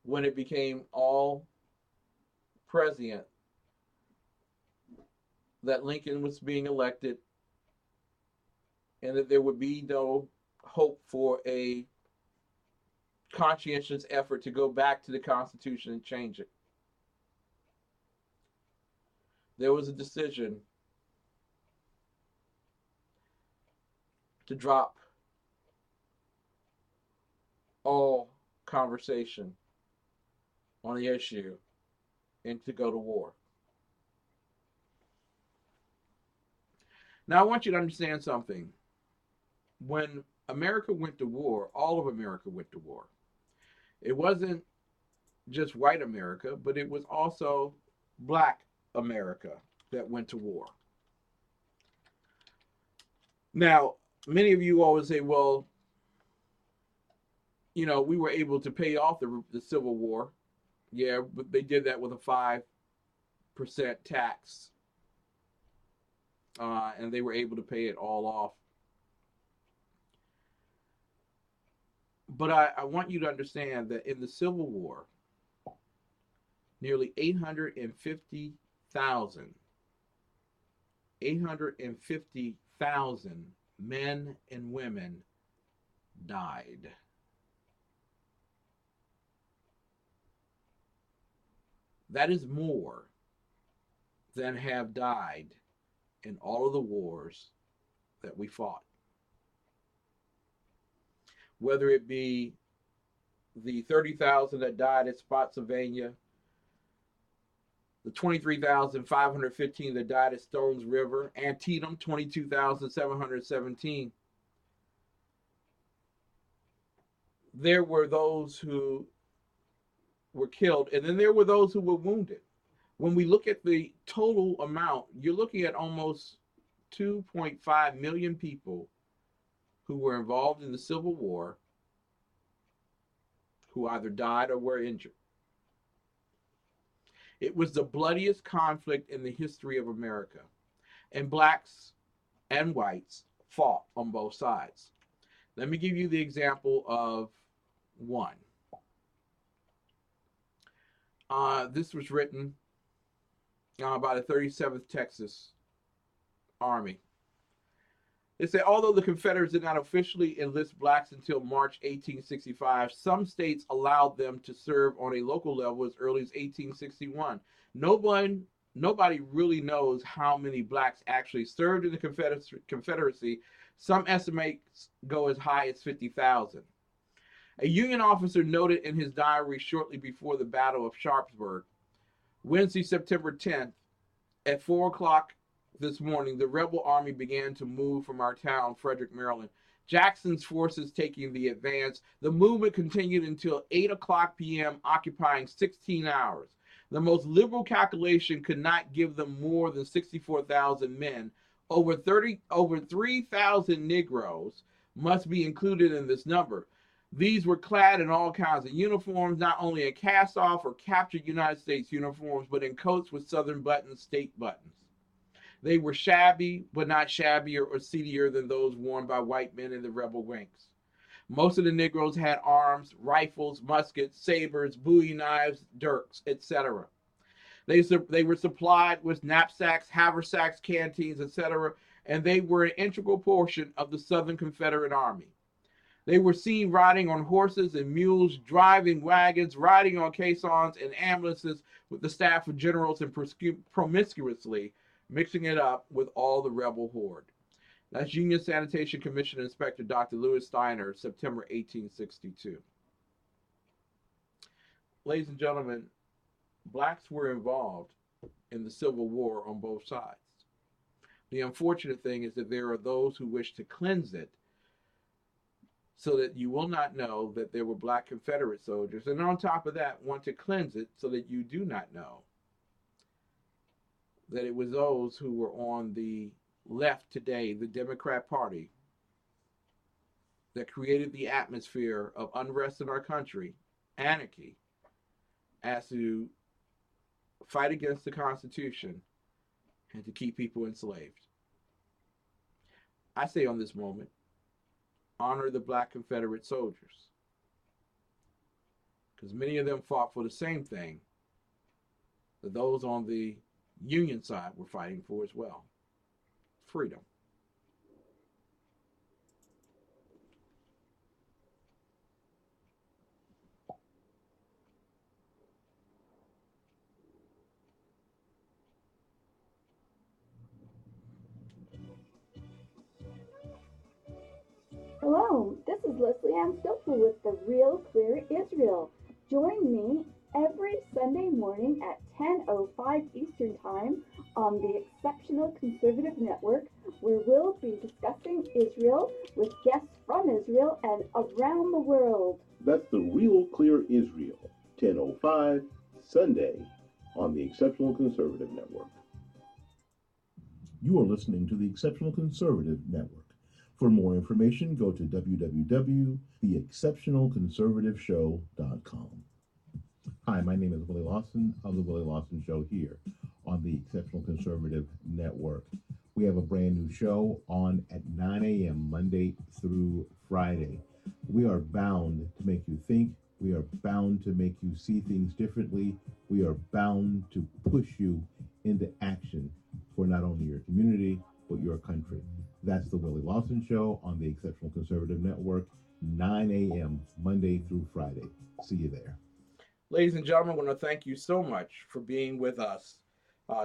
when it became all prescient that Lincoln was being elected and that there would be no hope for a conscientious effort to go back to the Constitution and change it, there was a decision to drop all conversation on the issue and to go to war. Now, I want you to understand something. When America went to war, all of America went to war. It wasn't just white America, but it was also black America that went to war. Now, many of you always say, well, you know, we were able to pay off the Civil War. Yeah, but they did that with a 5% tax. And they were able to pay it all off. But I want you to understand that in the Civil War, nearly 850,000 men and women died. That is more than have died in all of the wars that we fought, whether it be the 30,000 that died at Spotsylvania, the 23,515 that died at Stones River, Antietam, 22,717. There were those who were killed, and then there were those who were wounded. When we look at the total amount, you're looking at almost 2.5 million people who were involved in the Civil War who either died or were injured. It was the bloodiest conflict in the history of America, and blacks and whites fought on both sides. Let me give you the example of one. This was written by the 37th Texas Army. They say, although the Confederates did not officially enlist blacks until March 1865, some states allowed them to serve on a local level as early as 1861. Nobody really knows how many blacks actually served in the Confederacy. Some estimates go as high as 50,000. A Union officer noted in his diary shortly before the Battle of Sharpsburg, Wednesday, September 10th, at 4 o'clock this morning, the rebel army began to move from our town, Frederick, Maryland. Jackson's forces taking the advance. The movement continued until 8 o'clock p.m., occupying 16 hours. The most liberal calculation could not give them more than 64,000 men. Over 3,000 Negroes must be included in this number. These were clad in all kinds of uniforms, not only in cast-off or captured United States uniforms, but in coats with Southern buttons, state buttons. They were shabby, but not shabbier or seedier than those worn by white men in the rebel ranks. Most of the Negroes had arms, rifles, muskets, sabers, bowie knives, dirks, etc. They were supplied with knapsacks, haversacks, canteens, etc., and they were an integral portion of the Southern Confederate Army. They were seen riding on horses and mules, driving wagons, riding on caissons and ambulances with the staff of generals, and promiscuously mixing it up with all the rebel horde. That's Union Sanitation Commission Inspector Dr. Lewis Steiner, September 1862. Ladies and gentlemen, blacks were involved in the Civil War on both sides. The unfortunate thing is that there are those who wish to cleanse it so that you will not know that there were black Confederate soldiers, and on top of that, want to cleanse it so that you do not know that it was those who were on the left today, the Democrat Party, that created the atmosphere of unrest in our country, anarchy, as to fight against the Constitution and to keep people enslaved. I say on this moment, honor the black Confederate soldiers, because many of them fought for the same thing that those on the Union side were fighting for as well: freedom. Hello, this is Leslie Ann Stouffer with The Real Clear Israel. Join me every Sunday morning at 10:05 Eastern Time on the Exceptional Conservative Network, where we'll be discussing Israel with guests from Israel and around the world. That's The Real Clear Israel, 10:05 Sunday on the Exceptional Conservative Network. You are listening to the Exceptional Conservative Network. For more information, go to www.theexceptionalconservativeshow.com. Hi, my name is Willie Lawson of The Willie Lawson Show here on the Exceptional Conservative Network. We have a brand new show on at 9 a.m. Monday through Friday. We are bound to make you think. We are bound to make you see things differently. We are bound to push you into action for not only your community, but your country. That's the Willie Lawson Show on the Exceptional Conservative Network, 9 a.m. Monday through Friday. See you there. Ladies and gentlemen, I want to thank you so much for being with us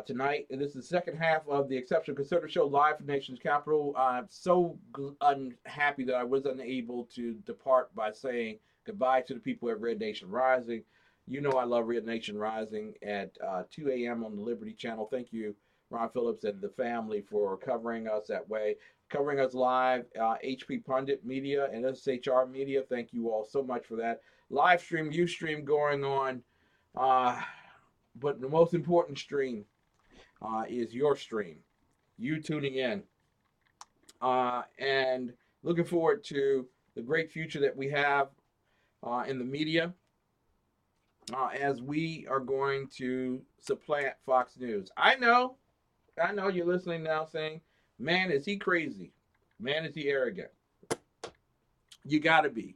tonight. And this is the second half of the Exceptional Conservative Show live from Nation's Capital. I'm so unhappy that I was unable to depart by saying goodbye to the people at Red Nation Rising. You know I love Red Nation Rising at 2 a.m. on the Liberty Channel. Thank you, Ron Phillips and the family, for covering us that way. Covering us live, HP Pundit Media and SHR Media. Thank you all so much for that. Live stream, Ustream going on. But the most important stream is your stream, you tuning in, and looking forward to the great future that we have in the media as we are going to supplant Fox News. I know you're listening now saying, man, is he crazy? Man, is he arrogant? You got to be.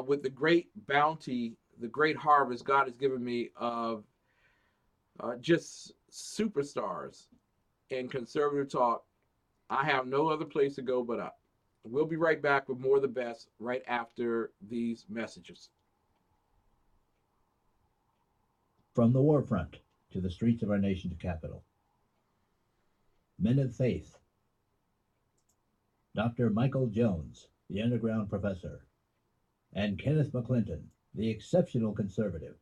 With the great bounty, the great harvest God has given me of just superstars in conservative talk, I have no other place to go but up. We'll be right back with more of the best right after these messages. From the war front to the streets of our nation's capital, men of faith, Dr. Michael Jones, the underground professor, and Kenneth McClinton, the exceptional conservative,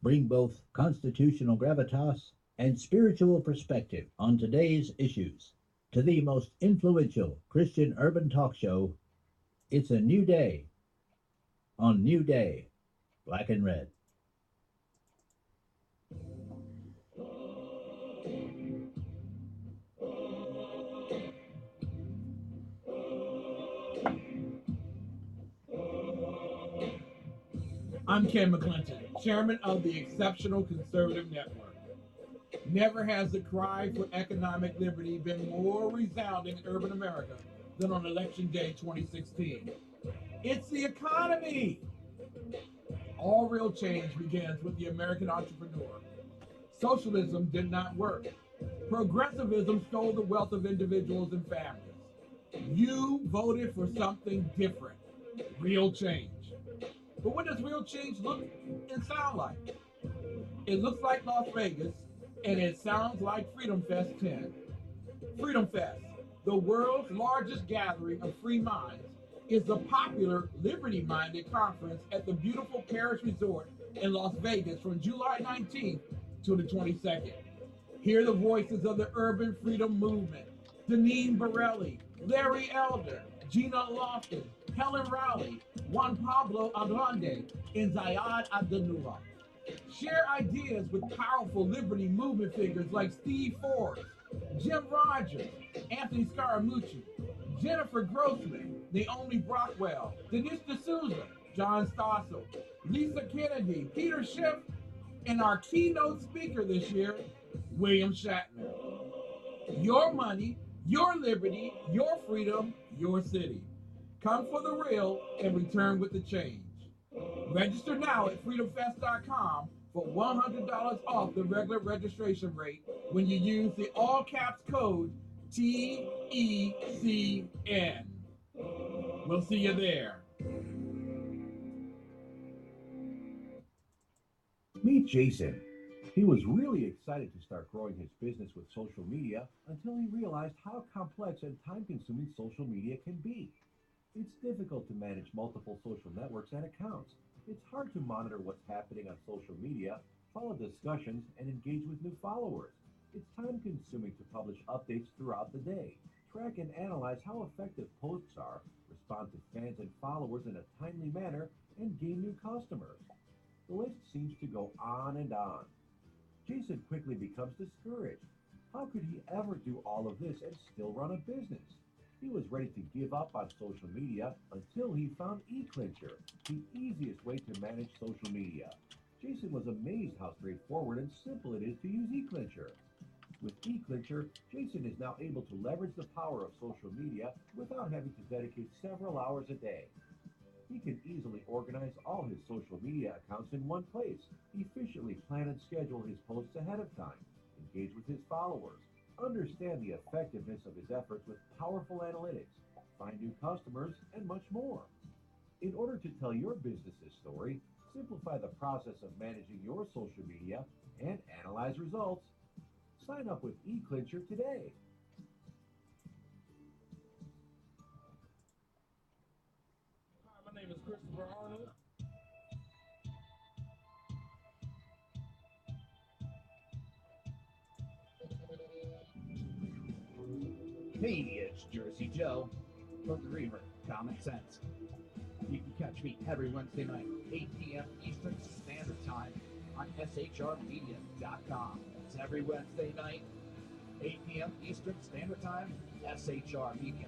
bring both constitutional gravitas and spiritual perspective on today's issues to the most influential Christian urban talk show. It's a new day on New Day, Black and Red. I'm Ken McClinton, chairman of the Exceptional Conservative Network. Never has the cry for economic liberty been more resounding in urban America than on Election Day 2016. It's the economy. All real change begins with the American entrepreneur. Socialism did not work. Progressivism stole the wealth of individuals and families. You voted for something different, real change. But what does real change look and sound like? It looks like Las Vegas, and it sounds like Freedom Fest 10. Freedom Fest, the world's largest gathering of free minds, is the popular liberty-minded conference at the beautiful Parish Resort in Las Vegas from July 19th to the 22nd. Hear the voices of the urban freedom movement: Deneen Borelli, Larry Elder, Gina Lofton, Helen Rowley, Juan Pablo Agrande, and Zayad Abdullah. Share ideas with powerful liberty movement figures like Steve Forbes, Jim Rogers, Anthony Scaramucci, Jennifer Grossman, Naomi Brockwell, Denise D'Souza, John Stossel, Lisa Kennedy, Peter Schiff, and our keynote speaker this year, William Shatner. Your money, your liberty, your freedom, your city. Come for the real and return with the change. Register now at freedomfest.com for $100 off the regular registration rate when you use the all caps code TECN. We'll see you there. Meet Jason. He was really excited to start growing his business with social media until he realized how complex and time-consuming social media can be. It's difficult to manage multiple social networks and accounts. It's hard to monitor what's happening on social media, follow discussions, and engage with new followers. It's time-consuming to publish updates throughout the day, track and analyze how effective posts are, respond to fans and followers in a timely manner, and gain new customers. The list seems to go on and on. Jason quickly becomes discouraged. How could he ever do all of this and still run a business? He was ready to give up on social media until he found eClincher, the easiest way to manage social media. Jason was amazed how straightforward and simple it is to use eClincher. With eClincher, Jason is now able to leverage the power of social media without having to dedicate several hours a day. He can easily organize all his social media accounts in one place, efficiently plan and schedule his posts ahead of time, engage with his followers, understand the effectiveness of his efforts with powerful analytics, find new customers, and much more. In order to tell your business's story, simplify the process of managing your social media, and analyze results, Sign up with eClincher today. Hi, my name is Christopher Arnold. Hey, it's Jersey Joe from the Reaver, Common Sense. You can catch me every Wednesday night, 8 p.m. Eastern Standard Time on shrmedia.com. It's every Wednesday night, 8 p.m. Eastern Standard Time, shrmedia.com.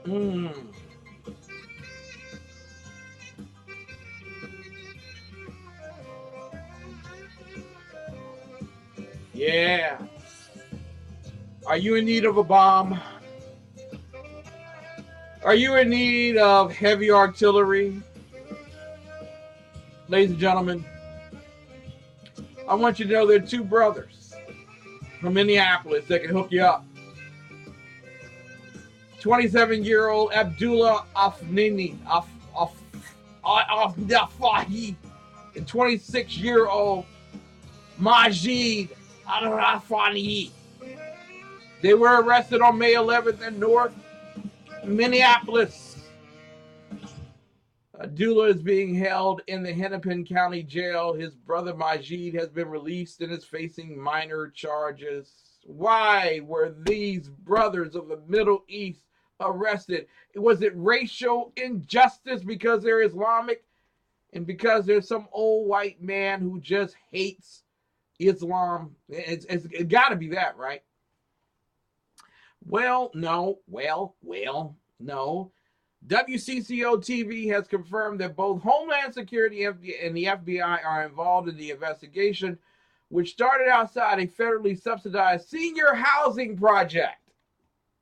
Mm. Yeah. Are you in need of a bomb? Are you in need of heavy artillery? Ladies and gentlemen, I want you to know there are two brothers from Minneapolis that can hook you up. 27-year-old Abdullah Afnini, Afnafahi, and 26-year-old Majid Arafani. They were arrested on May 11th in North Minneapolis. Abdullah is being held in the Hennepin County Jail. His brother Majid has been released and is facing minor charges. Why were these brothers of the Middle East arrested? Was it racial injustice because they're Islamic and because there's some old white man who just hates Islam? It's got to be that, right? Well, no. No. WCCO TV has confirmed that both Homeland Security and the FBI are involved in the investigation, which started outside a federally subsidized senior housing project.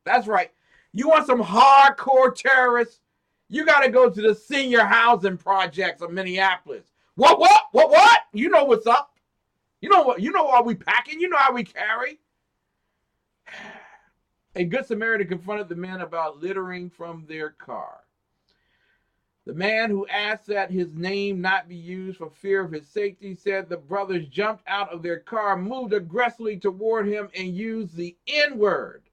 That's right. You want some hardcore terrorists? You got to go to the senior housing projects of Minneapolis. What? You know what's up. You know what? You know how we packing. You know how we carry. A Good Samaritan confronted the men about littering from their car. The man, who asked that his name not be used for fear of his safety, said the brothers jumped out of their car, moved aggressively toward him, and used the N-word.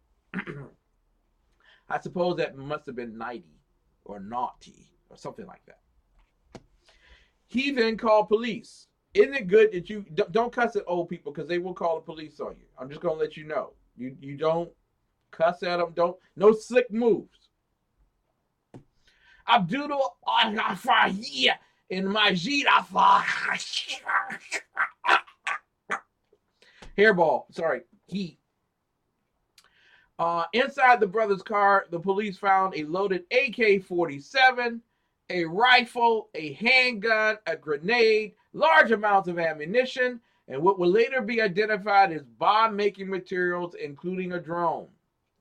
I suppose that must have been nighty or naughty or something like that. He then called police. Isn't it good that you don't cuss at old people because they will call the police on you? I'm just going to let you know. You don't cuss at them. No slick moves. Abdullah Afahiyah and Majid Afahiyah. Hairball. Sorry. Inside the brothers' car, the police found a loaded AK-47, a rifle, a handgun, a grenade, large amounts of ammunition, and what will later be identified as bomb-making materials, including a drone.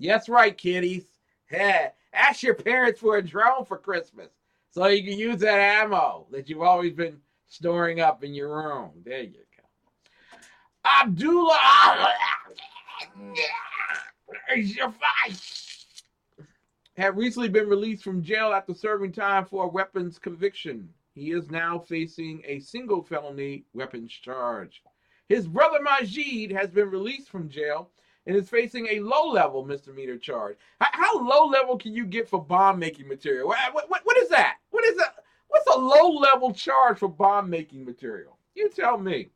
Yes, right, kiddies. Hey, ask your parents for a drone for Christmas so you can use that ammo that you've always been storing up in your room. There you go. Abdullah had recently been released from jail after serving time for a weapons conviction. He is now facing a single felony weapons charge. His brother Majid has been released from jail and is facing a low-level misdemeanor charge. How low-level can you get for bomb-making material? What is that? What is that? What's a low-level charge for bomb-making material? You tell me.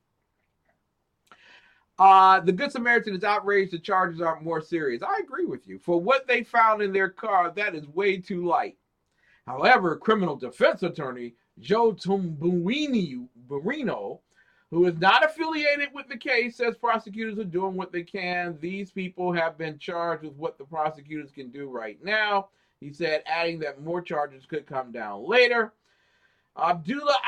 The Good Samaritan is outraged the charges aren't more serious. I agree with you. For what they found in their car, that is way too light. However, criminal defense attorney Joe Tumburino, who is not affiliated with the case, says prosecutors are doing what they can. These people have been charged with what the prosecutors can do right now. He said, adding that more charges could come down later. Abdullah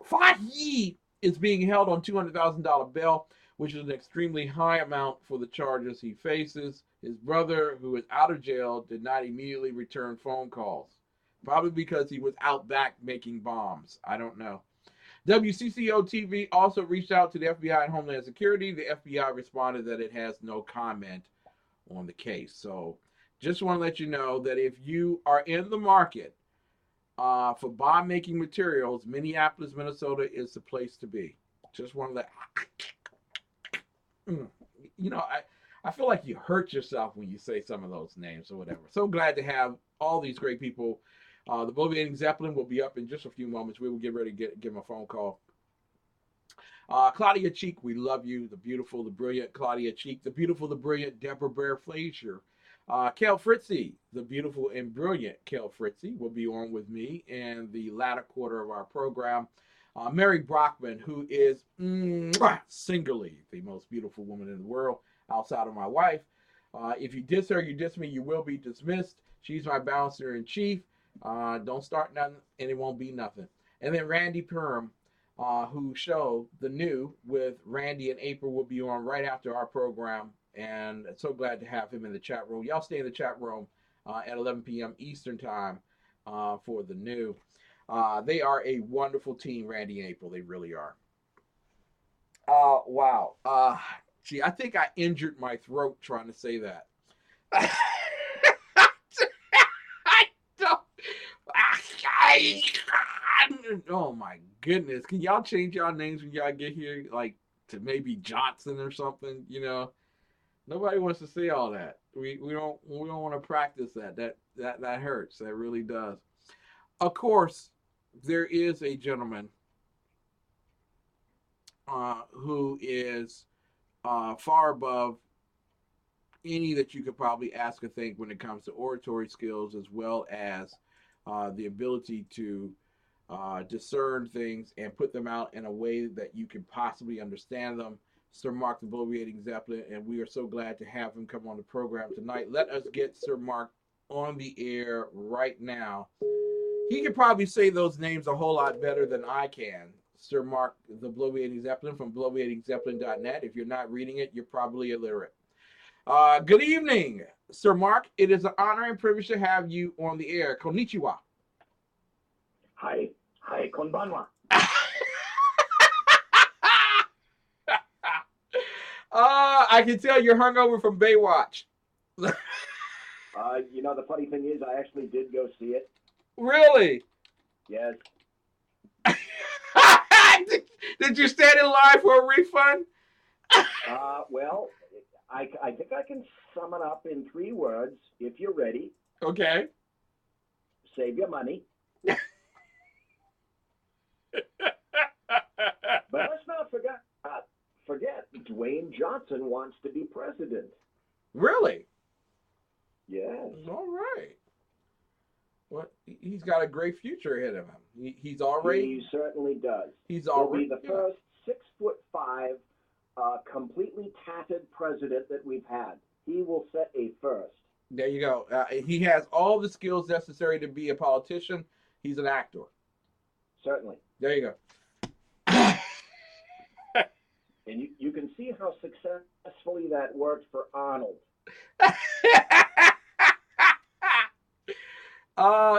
Fahi is being held on $200,000 bail, which is an extremely high amount for the charges he faces. His brother, who is out of jail, did not immediately return phone calls. Probably because he was out back making bombs. I don't know. WCCO TV also reached out to the FBI and Homeland Security. The FBI responded that it has no comment on the case. So just want to let you know that if you are in the market for bond making materials, Minneapolis, Minnesota is the place to be. Just want to let you know, I feel like you hurt yourself when you say some of those names or whatever. So glad to have all these great people. The Bloviating Zeppelin will be up in just a few moments. We will get ready to give them a phone call. Claudia Cheek, we love you. The beautiful, the brilliant Claudia Cheek. The beautiful, the brilliant Deborah Bear Frazier. Kel Fritzi, the beautiful and brilliant Kel Fritzi, will be on with me in the latter quarter of our program. Mary Brockman, who is singularly the most beautiful woman in the world outside of my wife. If you diss her, you diss me, you will be dismissed. She's my bouncer in chief. Don't start nothing, and it won't be nothing. And then Randy Perm, who show the new with Randy and April will be on right after our program. And so glad to have him in the chat room. Y'all stay in the chat room at 11 p.m. Eastern time for the new. They are a wonderful team, Randy and April. They really are. Wow. See, I think I injured my throat trying to say that. I don't. Oh my goodness! Can y'all change y'all names when y'all get here, like to maybe Johnson or something? You know, nobody wants to say all that. We don't want to practice that. That hurts. That really does. Of course, there is a gentleman who is far above any that you could probably ask or think when it comes to oratory skills, as well as the ability to discern things and put them out in a way that you can possibly understand them. Sir Mark, the Bloviating Zeppelin, and we are so glad to have him come on the program tonight. Let us get Sir Mark on the air right now. He could probably say those names a whole lot better than I can. Sir Mark, the Bloviating Zeppelin from bloviatingzeppelin.net. If you're not reading it, you're probably illiterate. Good evening, Sir Mark. It is an honor and privilege to have you on the air. Konnichiwa. Hi, konbanwa. I can tell you're hungover from Baywatch. You know, the funny thing is, I actually did go see it. Really? Yes. Did you stand in line for a refund? Well, I think I can sum it up in 3 words, if you're ready. Okay. Save your money. But let's not forget, Dwayne Johnson wants to be president. Really? Yes. All right. Well, he's got a great future ahead of him. He's already. He certainly does. He's already. He'll be the first 6'5", completely tatted president that we've had. He will set a first. There you go. He has all the skills necessary to be a politician. He's an actor. Certainly. There you go. And you can see how successfully that worked for Arnold.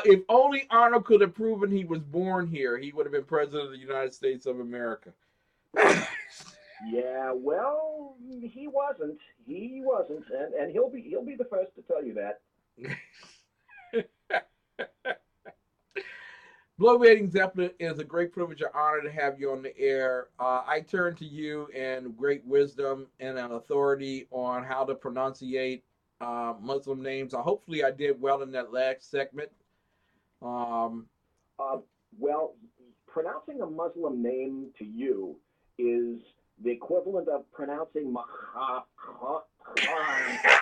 If only Arnold could have proven he was born here, he would have been president of the United States of America. Yeah, well, he wasn't. He wasn't, and he'll be the first to tell you that. Bloviating Zeppelin, it is a great privilege and honor to have you on the air. I turn to you in great wisdom and an authority on how to pronunciate Muslim names. Hopefully I did well in that last segment. Well, pronouncing a Muslim name to you is the equivalent of pronouncing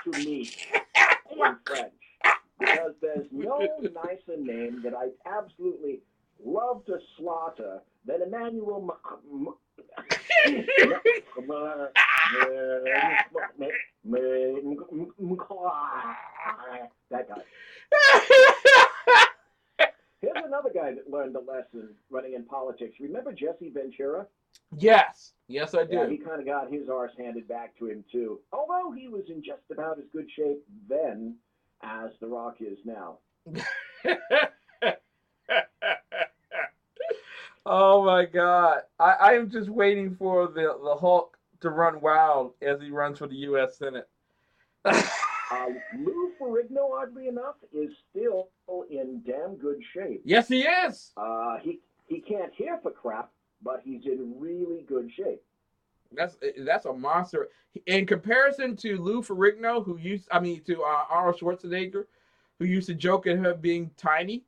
to me in French. Because there's no nicer name that I absolutely love to slaughter than Emmanuel that guy. Here's another guy that learned a lesson running in politics. Remember Jesse Ventura? Yes. Yes, I do. Yeah, he kind of got his arse handed back to him, too. Although he was in just about as good shape then as The Rock is now. Oh, my God. I am just waiting for the Hulk to run wild as he runs for the U.S. Senate. Lou Ferrigno, oddly enough, is still in damn good shape. Yes, he is. He can't hear for crap, but he's in really good shape. That's a monster. In comparison to Lou Ferrigno, to Arnold Schwarzenegger, who used to joke at her being tiny.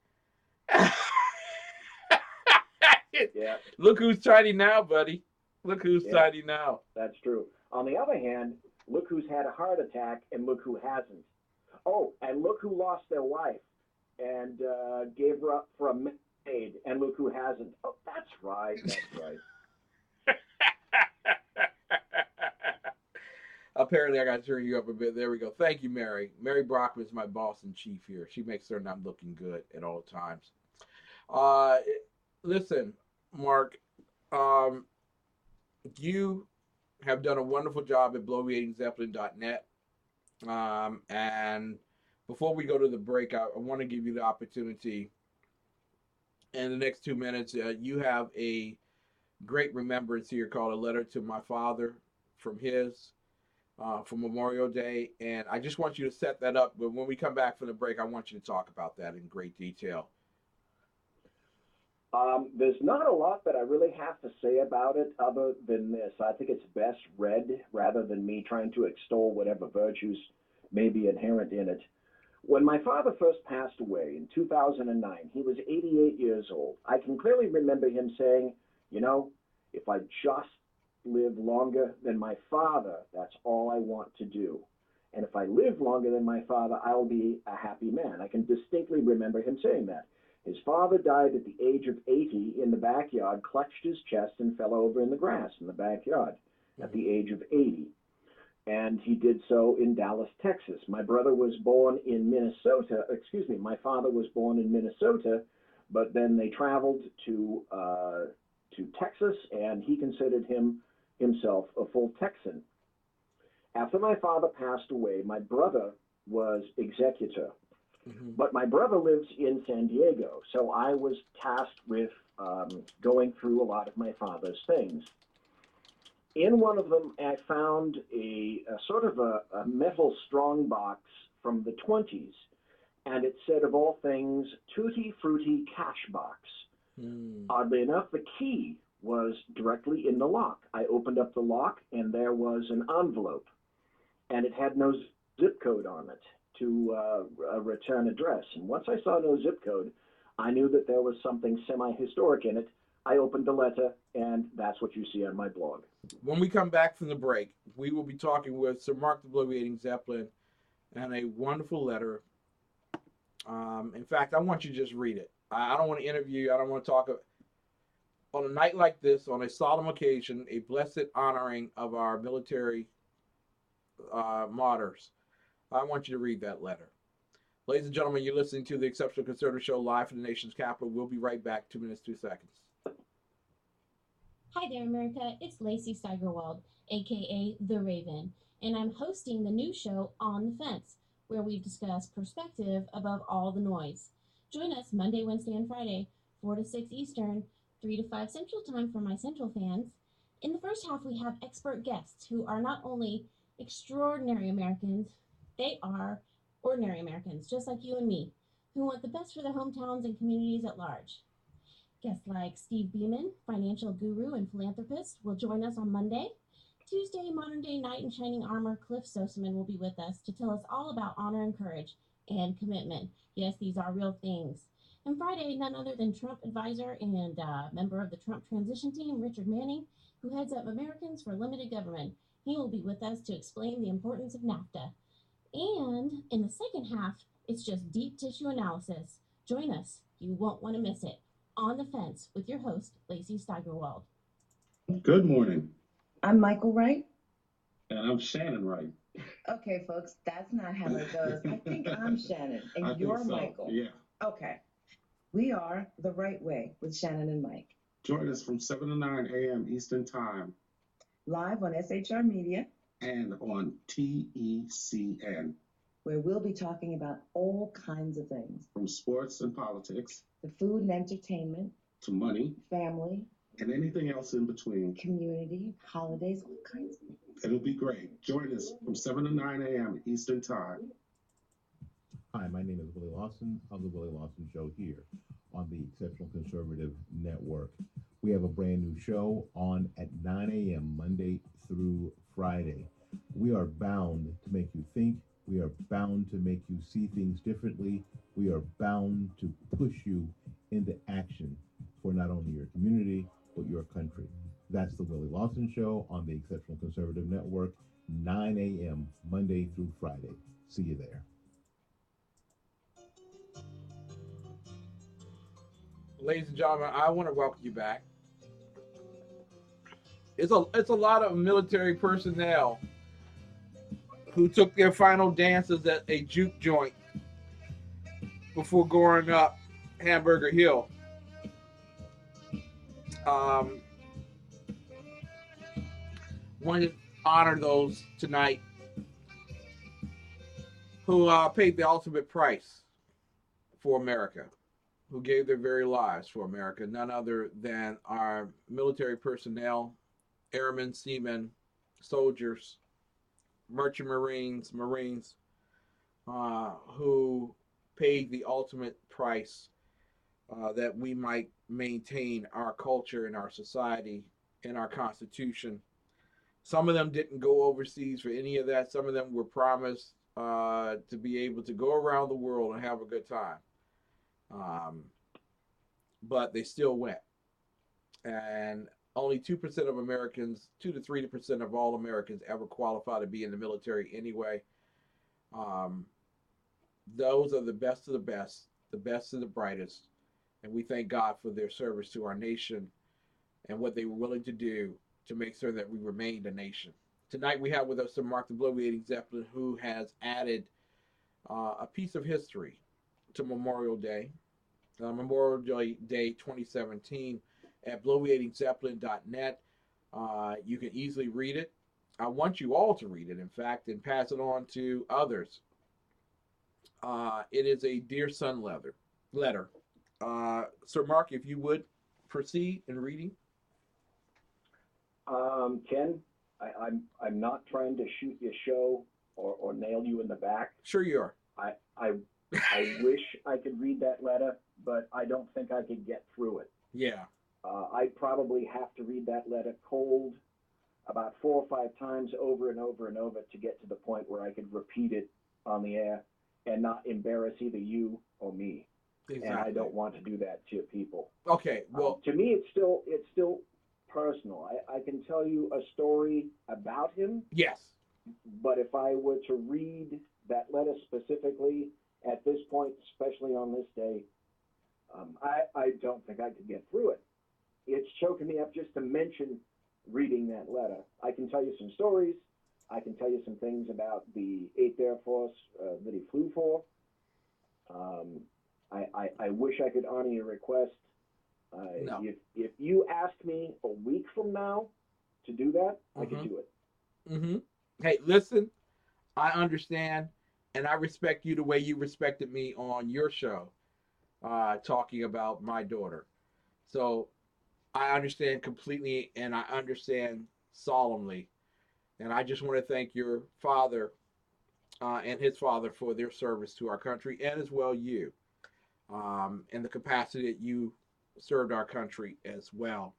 Yeah. Look who's tiny now, buddy. Look who's tiny now. That's true. On the other hand, look who's had a heart attack and look who hasn't. Oh, and look who lost their wife and gave her up for a maid, and look who hasn't. Oh, that's right. That's right. Apparently, I got to turn you up a bit. There we go. Thank you, Mary. Mary Brockman is my boss in chief here. She makes certain I'm looking good at all times. Listen, Mark, you have done a wonderful job at bloviatingzeppelin.net. And before we go to the break, I want to give you the opportunity in the next 2 minutes. You have a great remembrance here called A Letter to My Father from Memorial Day. And I just want you to set that up. But when we come back from the break, I want you to talk about that in great detail. There's not a lot that I really have to say about it other than this. I think it's best read rather than me trying to extol whatever virtues may be inherent in it. When my father first passed away in 2009, he was 88 years old. I can clearly remember him saying, you know, if I just live longer than my father, that's all I want to do. And if I live longer than my father, I'll be a happy man. I can distinctly remember him saying that. His father died at the age of 80 in the backyard, clutched his chest, and fell over in the grass in the backyard at the age of 80. And he did so in Dallas, Texas. My brother was born in Minnesota. My father was born in Minnesota, but then they traveled to Texas, and he considered himself a full Texan. After my father passed away, my brother was executor. But my brother lives in San Diego, so I was tasked with going through a lot of my father's things. In one of them, I found a sort of a metal strong box from the 20s, and it said, of all things, Tutti Frutti Cash Box. Oddly enough, the key was directly in the lock. I opened up the lock, and there was an envelope, and it had no zip code on it to a return address. And once I saw no zip code, I knew that there was something semi-historic in it. I opened the letter, and that's what you see on my blog. When we come back from the break, we will be talking with Sir Mark the Bloviating Zeppelin and a wonderful letter. In fact, I want you to just read it. I don't want to interview you. I don't want to talk. On a night like this, on a solemn occasion, a blessed honoring of our military martyrs, I want you to read that letter. Ladies and gentlemen, you're listening to the Exceptional Conservative Show live from the nation's capital. We'll be right back. 2 minutes, 2 seconds. Hi there, America. It's Lacey Steigerwald, aka The Raven, and I'm hosting the new show On the Fence, where we discuss perspective above all the noise. Join us Monday, Wednesday, and Friday, 4 to 6 Eastern, 3 to 5 Central Time for my Central fans. In the first half, we have expert guests who are not only extraordinary Americans, they are ordinary Americans, just like you and me, who want the best for their hometowns and communities at large. Guests like Steve Beeman, financial guru and philanthropist, will join us on Monday. Tuesday, modern-day knight in shining armor Cliff Soseman will be with us to tell us all about honor and courage and commitment. Yes, these are real things. And Friday, none other than Trump advisor and member of the Trump transition team, Richard Manning, who heads up Americans for Limited Government. He will be with us to explain the importance of NAFTA. And in the second half, it's just deep tissue analysis. Join us. You won't want to miss it. On the Fence with your host, Lacey Steigerwald. Good morning. I'm Michael Wright. And I'm Shannon Wright. Okay, folks, that's not how it goes. I think I'm Shannon and you're so. Michael. Yeah. Okay. We are The Right Way with Shannon and Mike. Join us from 7 to 9 a.m. Eastern Time. Live on SHR Media. And on TECN. Where we'll be talking about all kinds of things. From sports and politics. The food and entertainment. To money. Family. And anything else in between. Community, holidays, all kinds of things. It'll be great. Join us from 7 to 9 a.m. Eastern Time. Hi, my name is Willie Lawson of the Willie Lawson Show here on the Exceptional Conservative Network. We have a brand new show on at 9 a.m. Monday through Friday. We are bound to make you think. We are bound to make you see things differently. We are bound to push you into action for not only your community, but your country. That's the Willie Lawson Show on the Exceptional Conservative Network, 9 a.m. Monday through Friday. See you there. Ladies and gentlemen, I want to welcome you back. It's a lot of military personnel who took their final dances at a juke joint before going up Hamburger Hill. Um, want to honor those tonight who paid the ultimate price for America, who gave their very lives for America, none other than our military personnel, airmen, seamen, soldiers, merchant Marines, who paid the ultimate price that we might maintain our culture and our society and our Constitution. Some of them didn't go overseas for any of that. Some of them were promised to be able to go around the world and have a good time. But they still went. And only 2% of Americans, 2 to 3% of all Americans ever qualify to be in the military anyway. Those are the best of the best of the brightest. And we thank God for their service to our nation and what they were willing to do to make sure that we remained a nation. Tonight we have with us Sir Mark the Bloviating Zeppelin, who has added a piece of history to Memorial Day, Memorial Day 2017 at bloviatingzeppelin.net. You can easily read it. I want you all to read it, in fact, and pass it on to others. It is a Dear Son letter. Sir Mark, if you would proceed in reading. Ken, I'm not trying to shoot your show or nail you in the back. Sure you are. I wish I could read that letter, but I don't think I could get through it. Yeah. I'd probably have to read that letter cold about 4 or 5 times over and over and over to get to the point where I could repeat it on the air and not embarrass either you or me. Exactly. And I don't want to do that to people. Okay, well, to me, it's still personal. I can tell you a story about him. Yes. But if I were to read that letter specifically at this point, especially on this day, I don't think I could get through it. It's choking me up just to mention reading that letter. I can tell you some stories. I can tell you some things about the 8th Air Force that he flew for. I wish I could honor your request. No. If you asked me a week from now to do that, I could do it. Mm-hmm. Hey, listen, I understand, and I respect you the way you respected me on your show, talking about my daughter. So I understand completely, and I understand solemnly. And I just want to thank your father and his father for their service to our country, and as well you, and the capacity that you served our country as well.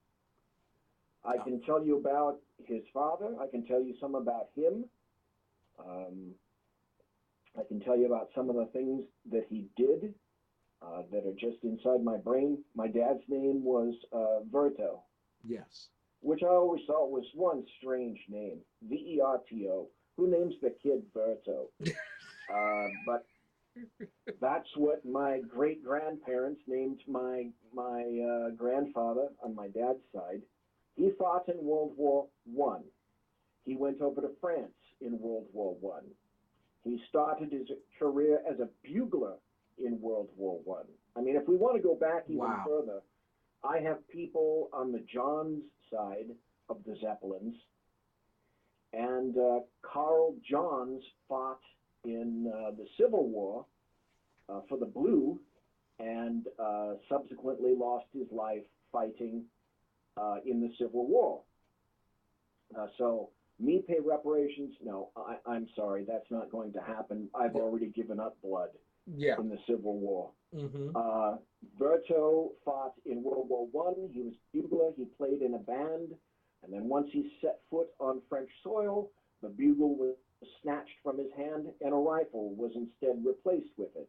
I can tell you about his father. I can tell you some about him. I can tell you about some of the things that he did that are just inside my brain. My dad's name was Verto. Yes. Which I always thought was one strange name, Verto. Who names the kid Verto? But that's what my great-grandparents named my grandfather on my dad's side. He fought in World War I. He went over to France in World War I. He started his career as a bugler in World War I. I mean, if we want to go back even further, I have people on the Johns side of the Zeppelins, and Carl Johns fought in the Civil War for the Blue, and subsequently lost his life fighting in the Civil War. So me pay reparations? No, I'm sorry, that's not going to happen. I've already given up blood. Yeah. in the Civil War. Mm-hmm. Verto fought in World War One. He was a bugler. He played in a band. And then once he set foot on French soil, the bugle was snatched from his hand and a rifle was instead replaced with it.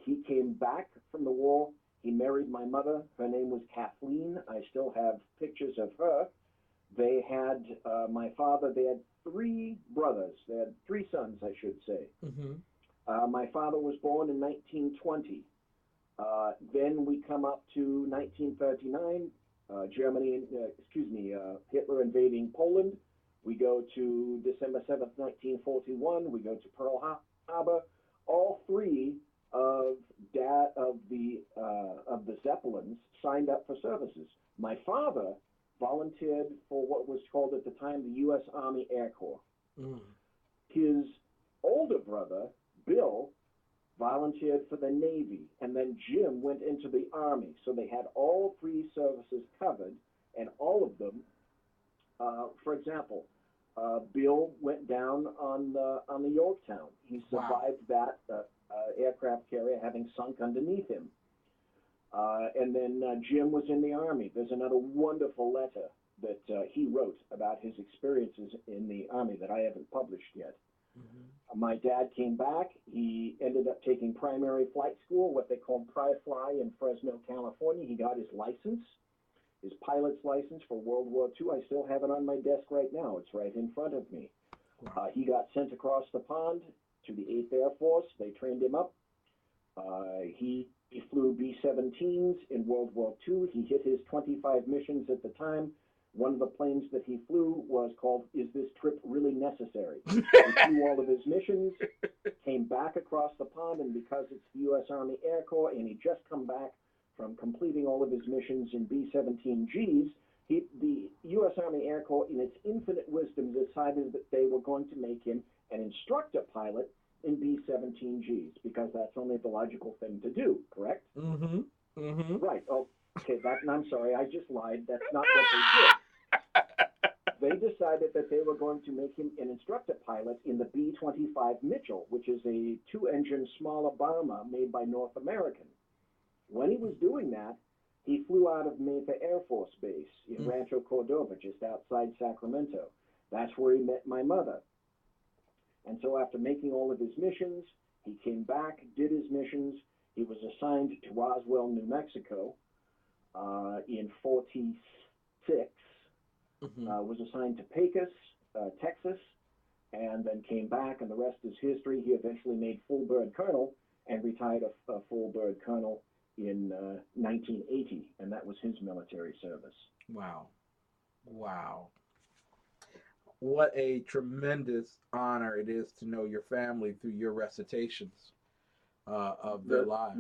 He came back from the war. He married my mother. Her name was Kathleen. I still have pictures of her. They had, my father, they had three brothers. They had three sons, I should say. Mm-hmm. My father was born in 1920. Then we come up to 1939, Hitler invading Poland. We go to December 7th, 1941. We go to Pearl Harbor. All three of the Zeppelins signed up for services. My father volunteered for what was called at the time the U.S. Army Air Corps. Mm. His older brother, Bill, volunteered for the Navy, and then Jim went into the Army. So they had all three services covered, and all of them, for example, Bill went down on the Yorktown. He survived that aircraft carrier having sunk underneath him. And then Jim was in the Army. There's another wonderful letter that he wrote about his experiences in the Army that I haven't published yet. Mm-hmm. My dad came back. He ended up taking primary flight school, what they call Pri-Fly in Fresno, California. He got his license, his pilot's license for World War II. I still have it on my desk right now. It's right in front of me. He got sent across the pond to the 8th Air Force. They trained him up. He flew B-17s in World War II. He hit his 25 missions at the time. One of the planes that he flew was called, Is This Trip Really Necessary? He flew all of his missions, came back across the pond, and because it's the U.S. Army Air Corps, and he'd just come back from completing all of his missions in B-17Gs, the U.S. Army Air Corps, in its infinite wisdom, decided that they were going to make him an instructor pilot in B-17Gs, because that's only the logical thing to do, correct? Mm-hmm. Mm-hmm. Right. Oh, okay, I'm sorry, I just lied. That's not what they did. They decided that they were going to make him an instructor pilot in the B-25 Mitchell, which is a two-engine smaller bomber made by North American. When he was doing that, he flew out of Mesa Air Force Base in Rancho Cordova, just outside Sacramento. That's where he met my mother. And so after making all of his missions, he came back, did his missions. He was assigned to Roswell, New Mexico in 46. Mm-hmm. Was assigned to Pecos, Texas, and then came back, and the rest is history. He eventually made full bird colonel and retired a full bird colonel in 1980, and that was his military service. Wow. Wow. What a tremendous honor it is to know your family through your recitations of their lives.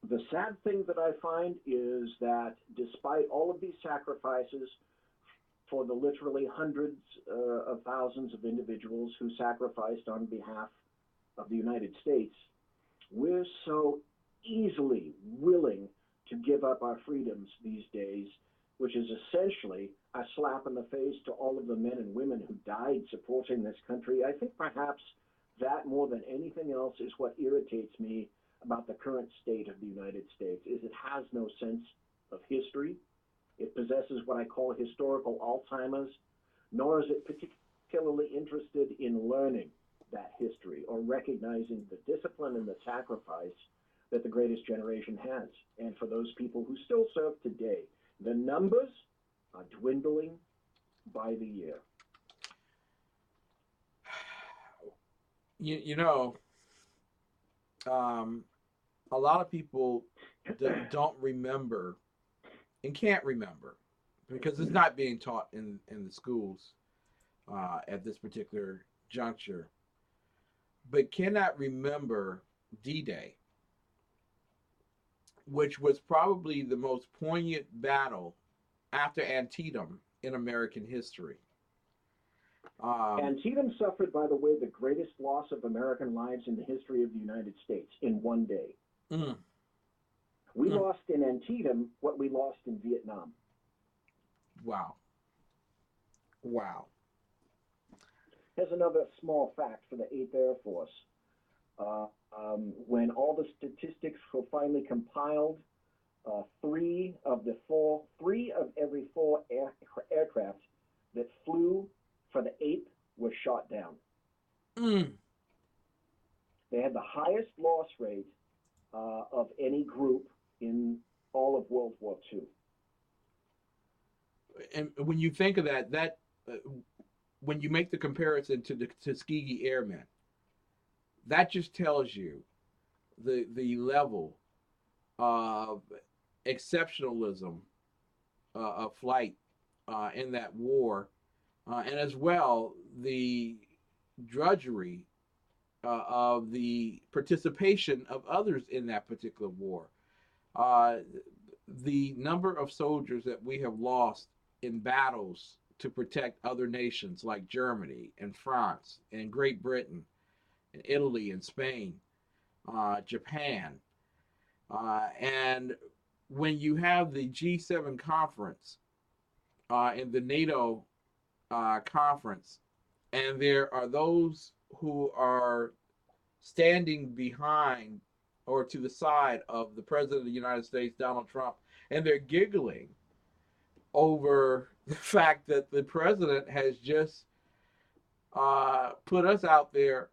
The sad thing that I find is that despite all of these sacrifices for the literally hundreds of thousands of individuals who sacrificed on behalf of the United States, we're so easily willing to give up our freedoms these days, which is essentially a slap in the face to all of the men and women who died supporting this country. I think perhaps that more than anything else is what irritates me about the current state of the United States, is it has no sense of history. It possesses what I call historical Alzheimer's, nor is it particularly interested in learning that history or recognizing the discipline and the sacrifice that the greatest generation has. And for those people who still serve today, the numbers are dwindling by the year. You know, a lot of people don't remember and can't remember because it's not being taught in the schools at this particular juncture, but cannot remember D-Day, which was probably the most poignant battle after Antietam in American history. Antietam suffered, by the way, the greatest loss of American lives in the history of the United States in one day. We lost in Antietam what we lost in Vietnam. Wow. Wow. Here's another small fact for the 8th Air Force. When all the statistics were finally compiled, three of every four aircraft that flew for the 8th were shot down. Mm. They had the highest loss rate of any group in all of World War II. And when you think of that when you make the comparison to the Tuskegee Airmen, that just tells you the level of exceptionalism of flight in that war, and as well the drudgery of the participation of others in that particular war. Uh, the number of soldiers that we have lost in battles to protect other nations like Germany and France and Great Britain and Italy and Spain, Japan. And when you have the G7 conference and the NATO conference, and there are those who are standing behind or to the side of the President of the United States, Donald Trump, and they're giggling over the fact that the president has just put us out there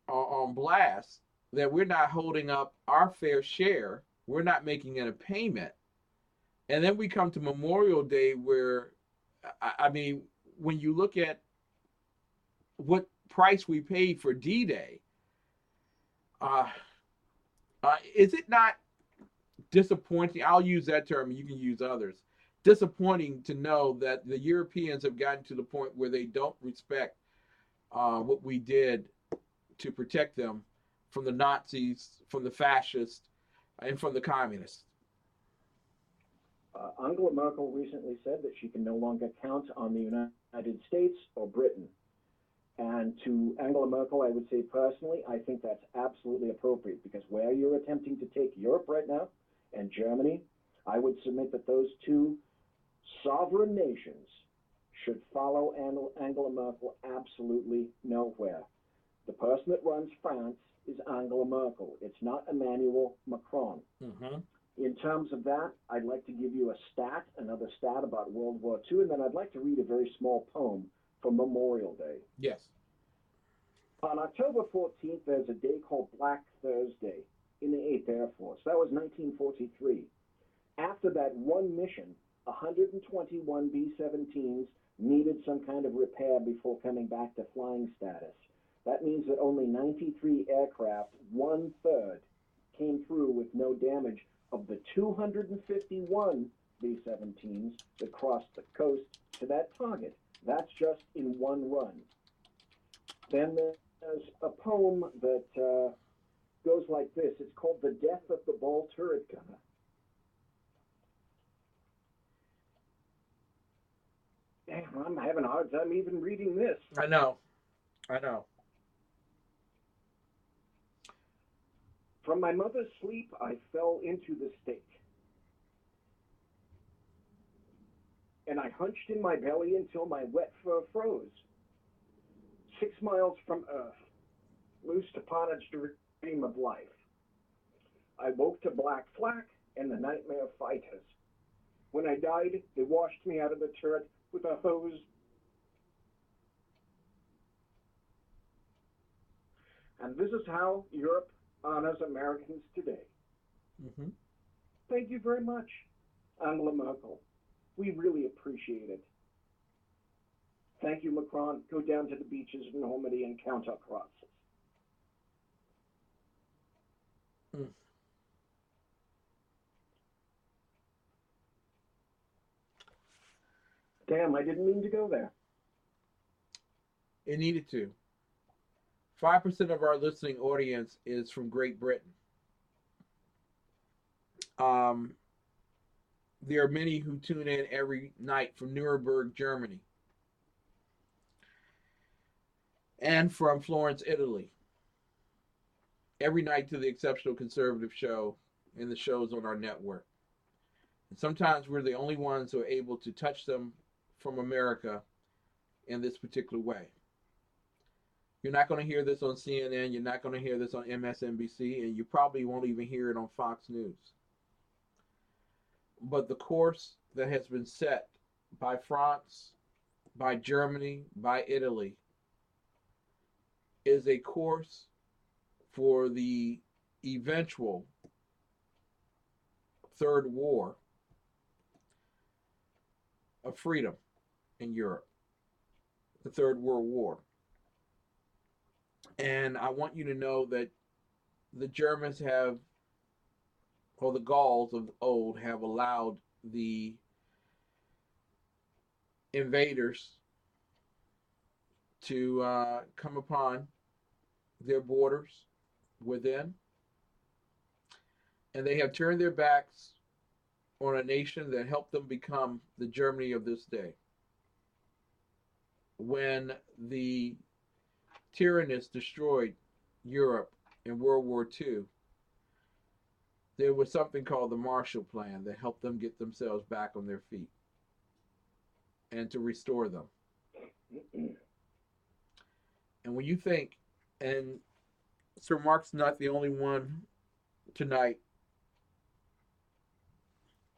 on blast, that we're not holding up our fair share, we're not making it a payment. And then we come to Memorial Day where, I mean, when you look at what price we paid for D-Day, is it not disappointing? I'll use that term, and you can use others. Disappointing to know that the Europeans have gotten to the point where they don't respect what we did to protect them from the Nazis, from the fascists, and from the communists. Angela Merkel recently said that she can no longer count on the United States or Britain. And to Angela Merkel, I would say personally, I think that's absolutely appropriate, because where you're attempting to take Europe right now and Germany, I would submit that those two sovereign nations should follow Angela Merkel absolutely nowhere. The person that runs France is Angela Merkel. It's not Emmanuel Macron. Mm-hmm. In terms of that, I'd like to give you another stat about World War II, and then I'd like to read a very small poem for Memorial Day. Yes. On October 14th, there's a day called Black Thursday in the 8th Air Force. That was 1943. After that one mission, 121 B-17s needed some kind of repair before coming back to flying status. That means that only 93 aircraft, 1/3, came through with no damage of the 251 B-17s that crossed the coast to that target. That's just in one run. Then there's a poem that goes like this. It's called The Death of the Ball Turret Gunner. Damn, I'm having a hard time even reading this. I know. From my mother's sleep, I fell into the stake. And I hunched in my belly until my wet fur froze. 6 miles from Earth, loosed upon its dream of life. I woke to black flak and the nightmare fighters. When I died, they washed me out of the turret with a hose. And this is how Europe honors Americans today. Mm-hmm. Thank you very much, Angela Merkel. We really appreciate it. Thank you, Macron. Go down to the beaches of Normandy and count our crosses. Mm. Damn, I didn't mean to go there. It needed to. 5% of our listening audience is from Great Britain. There are many who tune in every night from Nuremberg, Germany, and from Florence, Italy. Every night to the Exceptional Conservative Show and the shows on our network. And sometimes we're the only ones who are able to touch them from America in this particular way. You're not going to hear this on CNN. You're not going to hear this on MSNBC, and you probably won't even hear it on Fox News. But the course that has been set by France, by Germany, by Italy is a course for the eventual third war of freedom in Europe, the Third World War. And I want you to know that the Germans have, or the Gauls of old, have allowed the invaders to come upon their borders within, and they have turned their backs on a nation that helped them become the Germany of this day. When the tyrannists destroyed Europe in World War II, there was something called the Marshall Plan that helped them get themselves back on their feet and to restore them. And when you think, and Sir Mark's not the only one tonight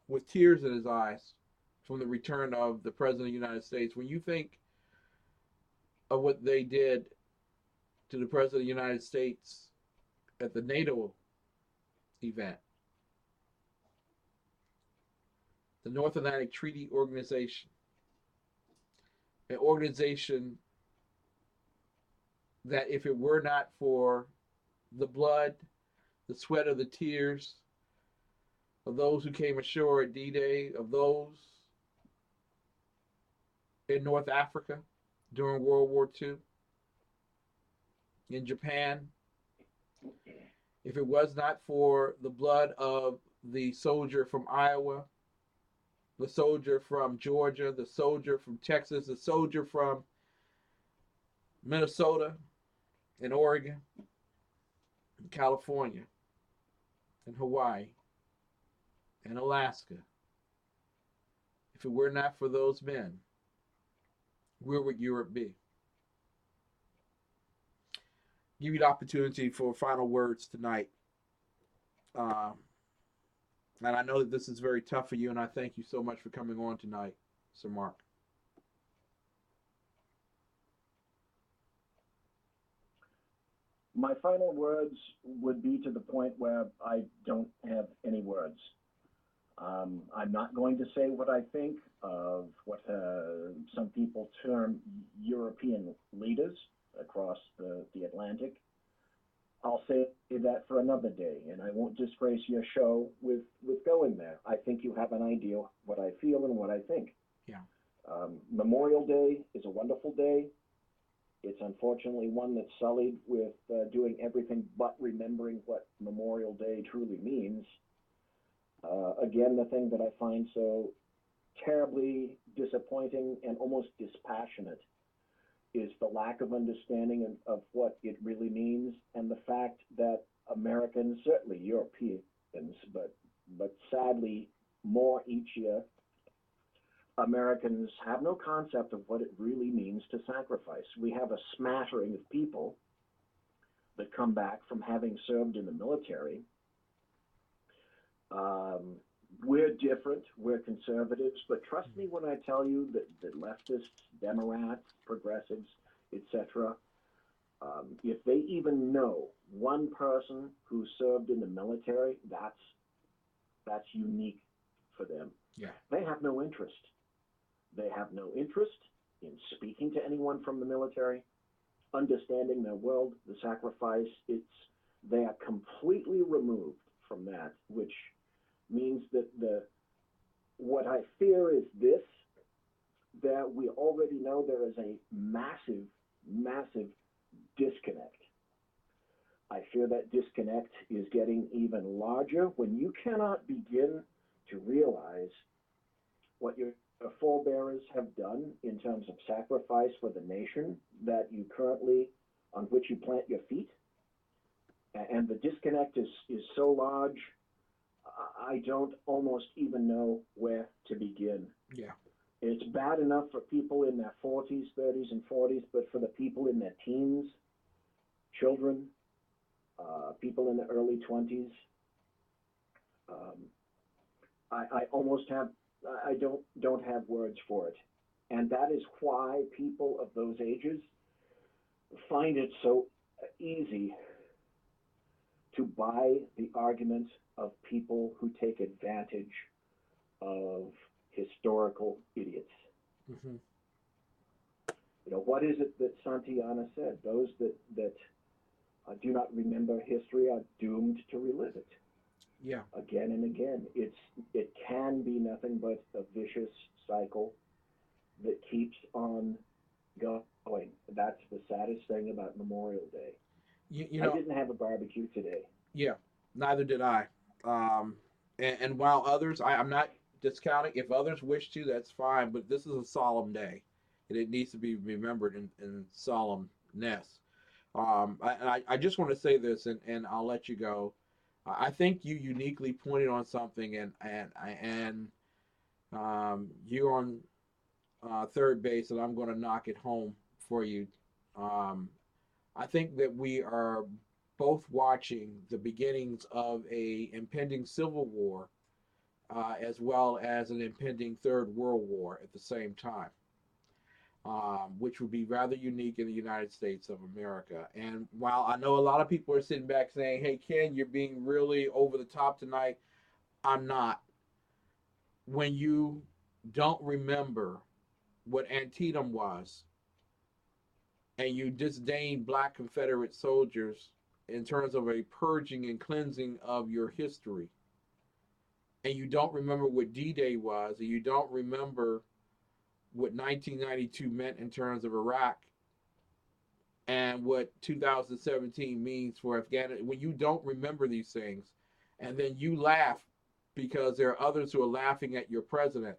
with tears in his eyes from the return of the President of the United States, when you think of what they did to the President of the United States at the NATO event, the North Atlantic Treaty Organization, an organization that if it were not for the blood, the sweat of the tears of those who came ashore at D-Day, of those in North Africa during World War II, in Japan, if it was not for the blood of the soldier from Iowa, the soldier from Georgia, the soldier from Texas, the soldier from Minnesota and Oregon, and California, and Hawaii, and Alaska, if it were not for those men, where would Europe be? Give you the opportunity for final words tonight. And I know that this is very tough for you, and I thank you so much for coming on tonight, Sir Mark. My final words would be to the point where I don't have any words. I'm not going to say what I think of what some people term European leaders across the Atlantic. I'll say that for another day, and I won't disgrace your show with going there. I think you have an idea what I feel and what I think. Yeah. Memorial Day is a wonderful day. It's unfortunately one that's sullied with doing everything but remembering what Memorial Day truly means. Again, the thing that I find so terribly disappointing and almost dispassionate is the lack of understanding of what it really means, and the fact that Americans, certainly Europeans, but sadly more each year, Americans have no concept of what it really means to sacrifice. We have a smattering of people that come back from having served in the military. We're different, we're conservatives, but trust me when I tell you that leftists, Democrats, progressives, etc., if they even know one person who served in the military, that's unique for them. Yeah. They have no interest. They have no interest in speaking to anyone from the military, understanding their world, the sacrifice. They are completely removed from that, which means that what I fear is this, that we already know there is a massive, massive disconnect. I fear that disconnect is getting even larger when you cannot begin to realize what your forebearers have done in terms of sacrifice for the nation that you currently, on which you plant your feet. And the disconnect is so large, I don't almost even know where to begin. Yeah. It's bad enough for people in their 40s, 30s, and 40s, but for the people in their teens children, people in the early 20s. I almost have, I don't have words for it. And that is why people of those ages find it so easy to buy the argument of people who take advantage of historical idiots. Mm-hmm. You know, what is it that Santayana said? Those that do not remember history are doomed to relive it. Yeah. Again and again. It can be nothing but a vicious cycle that keeps on going. That's the saddest thing about Memorial Day. You know, I didn't have a barbecue today. yeah, neither did I. And while others, I'm not discounting. If others wish to, that's fine. But this is a solemn day, and it needs to be remembered in solemnness. I just want to say this, and I'll let you go. I think you uniquely pointed on something, and you're on third base, and I'm going to knock it home for you. Um, I think that we are both watching the beginnings of a impending civil war, as well as an impending third world war at the same time, which would be rather unique in the United States of America. And while I know a lot of people are sitting back saying, "Hey, Ken, you're being really over the top tonight," I'm not. When you don't remember what Antietam was, and you disdain black Confederate soldiers in terms of a purging and cleansing of your history, and you don't remember what D-Day was, and you don't remember what 1992 meant in terms of Iraq, and what 2017 means for Afghanistan, when you don't remember these things, and then you laugh because there are others who are laughing at your president,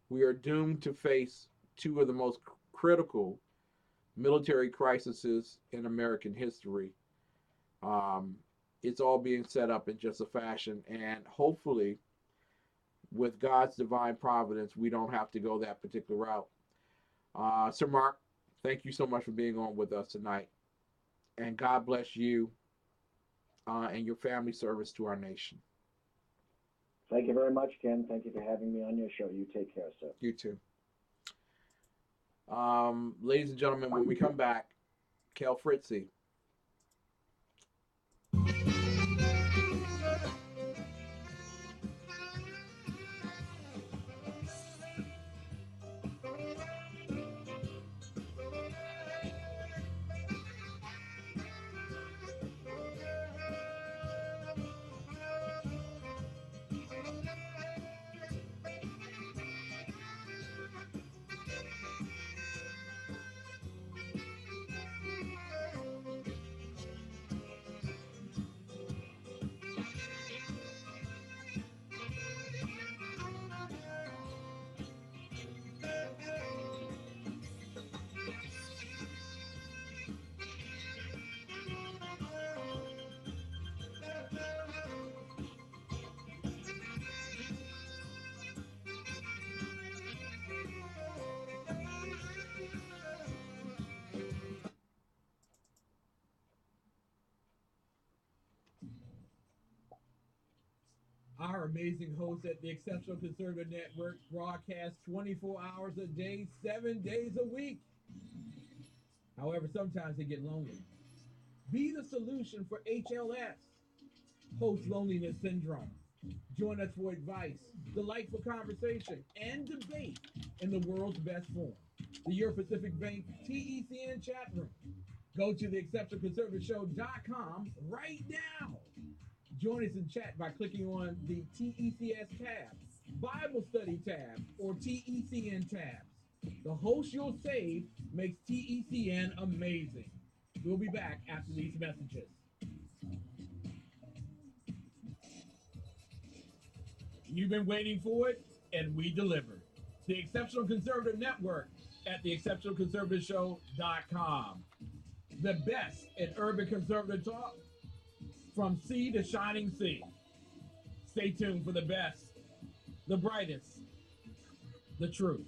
we are doomed to face two of the most critical military crises in American history. Um, it's all being set up in just a fashion, and hopefully, with God's divine providence, we don't have to go that particular route. Sir Mark, thank you so much for being on with us tonight, and God bless you and your family service to our nation. Thank you very much, Ken. Thank you for having me on your show. You take care, sir. You too. Ladies and gentlemen, when we come back, Kel Fritzi. Our amazing hosts at the Exceptional Conservative Network broadcast 24 hours a day, 7 days a week. However, sometimes they get lonely. Be the solution for HLS, host loneliness syndrome. Join us for advice, delightful conversation, and debate in the world's best form. The Euro Pacific Bank TECN chat room. Go to theexceptionalconservativeshow.com right now. Join us in chat by clicking on the TECS tab, Bible study tab, or TECN tabs. The host you'll save makes TECN amazing. We'll be back after these messages. You've been waiting for it, and we delivered. The Exceptional Conservative Network at theexceptionalconservativeshow.com. The best in urban conservative talk from sea to shining sea. Stay tuned for the best, the brightest, the truth.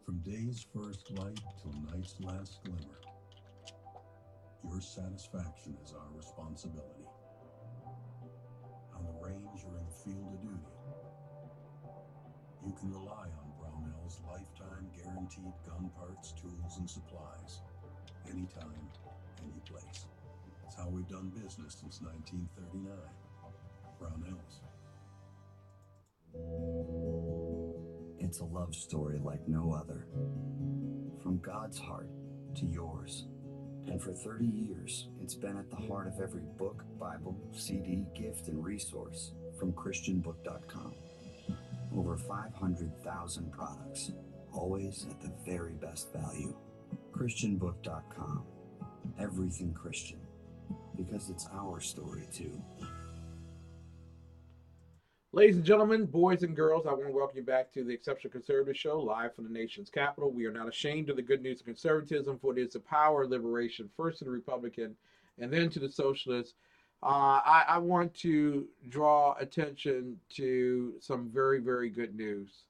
From day's first light till night's last glimmer, your satisfaction is our responsibility. On the range or in the field of duty, you can rely on Brownell's lifetime guaranteed gun parts, tools, and supplies. Anytime, any place. It's how we've done business since 1939. Brownell's. It's a love story like no other. From God's heart to yours. And for 30 years, it's been at the heart of every book, Bible, CD, gift, and resource from ChristianBook.com. Over 500,000 products, always at the very best value. ChristianBook.com. Everything Christian, because it's our story too. Ladies and gentlemen, boys and girls, I want to welcome you back to the Exceptional Conservative Show, live from the nation's capital. We are not ashamed of the good news of conservatism, for it is the power of liberation, first to the Republican and then to the socialists. I want to draw attention to some very, very good news.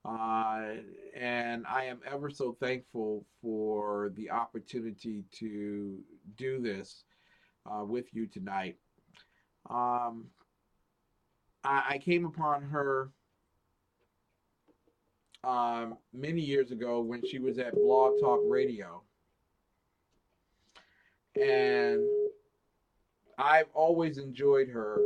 And I am ever so thankful for the opportunity to do this with you tonight. I came upon her many years ago when she was at Blog Talk Radio. And I've always enjoyed her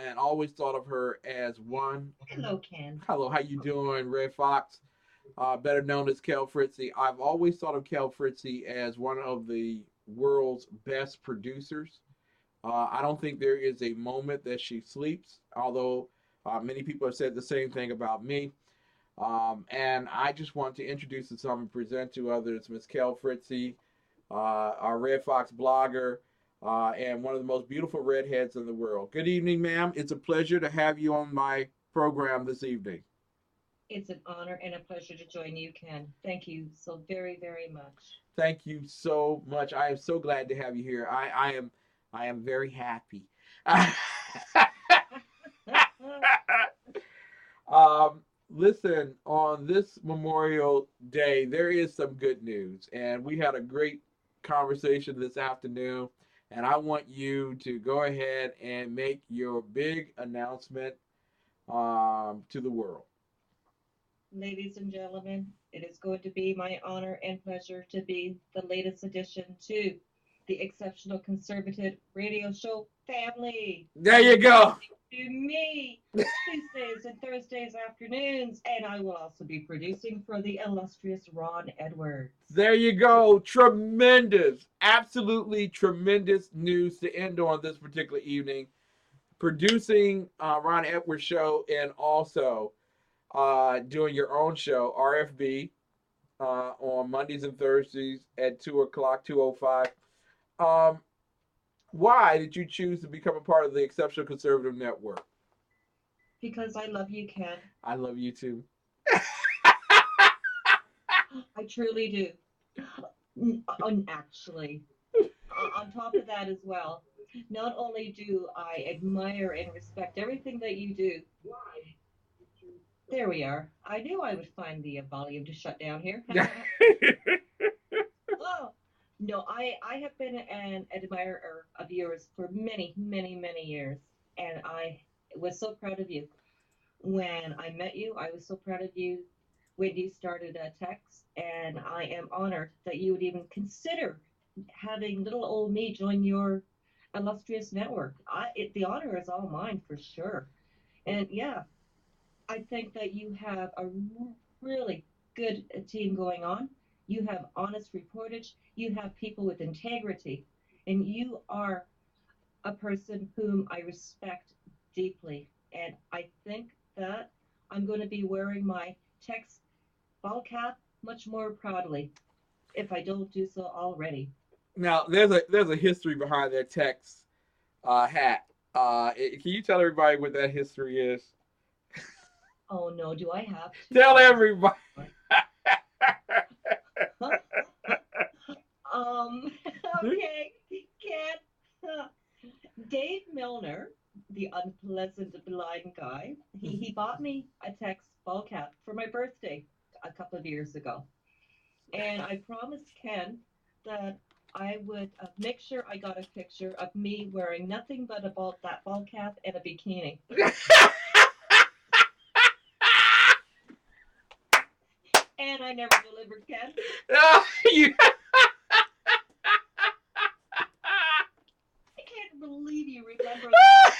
and always thought of her as one. Hello, Ken. Hello, how you doing, Red Fox? Better known as Kel Fritzi. I've always thought of Kel Fritzi as one of the world's best producers. I don't think there is a moment that she sleeps, although many people have said the same thing about me. And I just want to introduce to some and present to others Miss Kel Fritzi, our Red Fox blogger, and one of the most beautiful redheads in the world. Good evening, ma'am. It's a pleasure to have you on my program this evening. It's an honor and a pleasure to join you, Ken. Thank you so very, very much. Thank you so much. I am so glad to have you here. I am very happy. Listen, on this Memorial Day, there is some good news, and we had a great conversation this afternoon, and I want you to go ahead and make your big announcement to the world. Ladies and gentlemen, it is going to be my honor and pleasure to be the latest addition to the Exceptional Conservative Radio Show family. There you go. To me, Tuesdays and Thursdays afternoons, and I will also be producing for the illustrious Ron Edwards. There you go. Tremendous, absolutely tremendous news to end on this particular evening. Producing Ron Edwards' show and also doing your own show, RFB, on Mondays and Thursdays at 2 o'clock, 2:05. Why did you choose to become a part of the Exceptional Conservative Network? Because I love you, Ken. I love you too. I truly do. Actually, on top of that as well, not only do I admire and respect everything that you do. There we are. I knew I would find the volume to shut down here. Oh, no, I have been an admirer of yours for many, many, many years. And I was so proud of you. When I met you, I was so proud of you when you started TECN. And I am honored that you would even consider having little old me join your illustrious network. The honor is all mine for sure. And yeah, I think that you have a really good team going on. You have honest reportage. You have people with integrity. And you are a person whom I respect deeply. And I think that I'm going to be wearing my TECN ball cap much more proudly if I don't do so already. Now, there's a history behind that TECN hat. Can you tell everybody what that history is? Oh no, do I have to? Tell everybody. Okay, Ken. Dave Milner, the unpleasant blind guy, he bought me a TECN ball cap for my birthday. a couple of years ago. And I promised Ken that I would make sure I got a picture of me wearing nothing but that ball cap and a bikini. And I never delivered, Ken. You- I can't believe you remember that.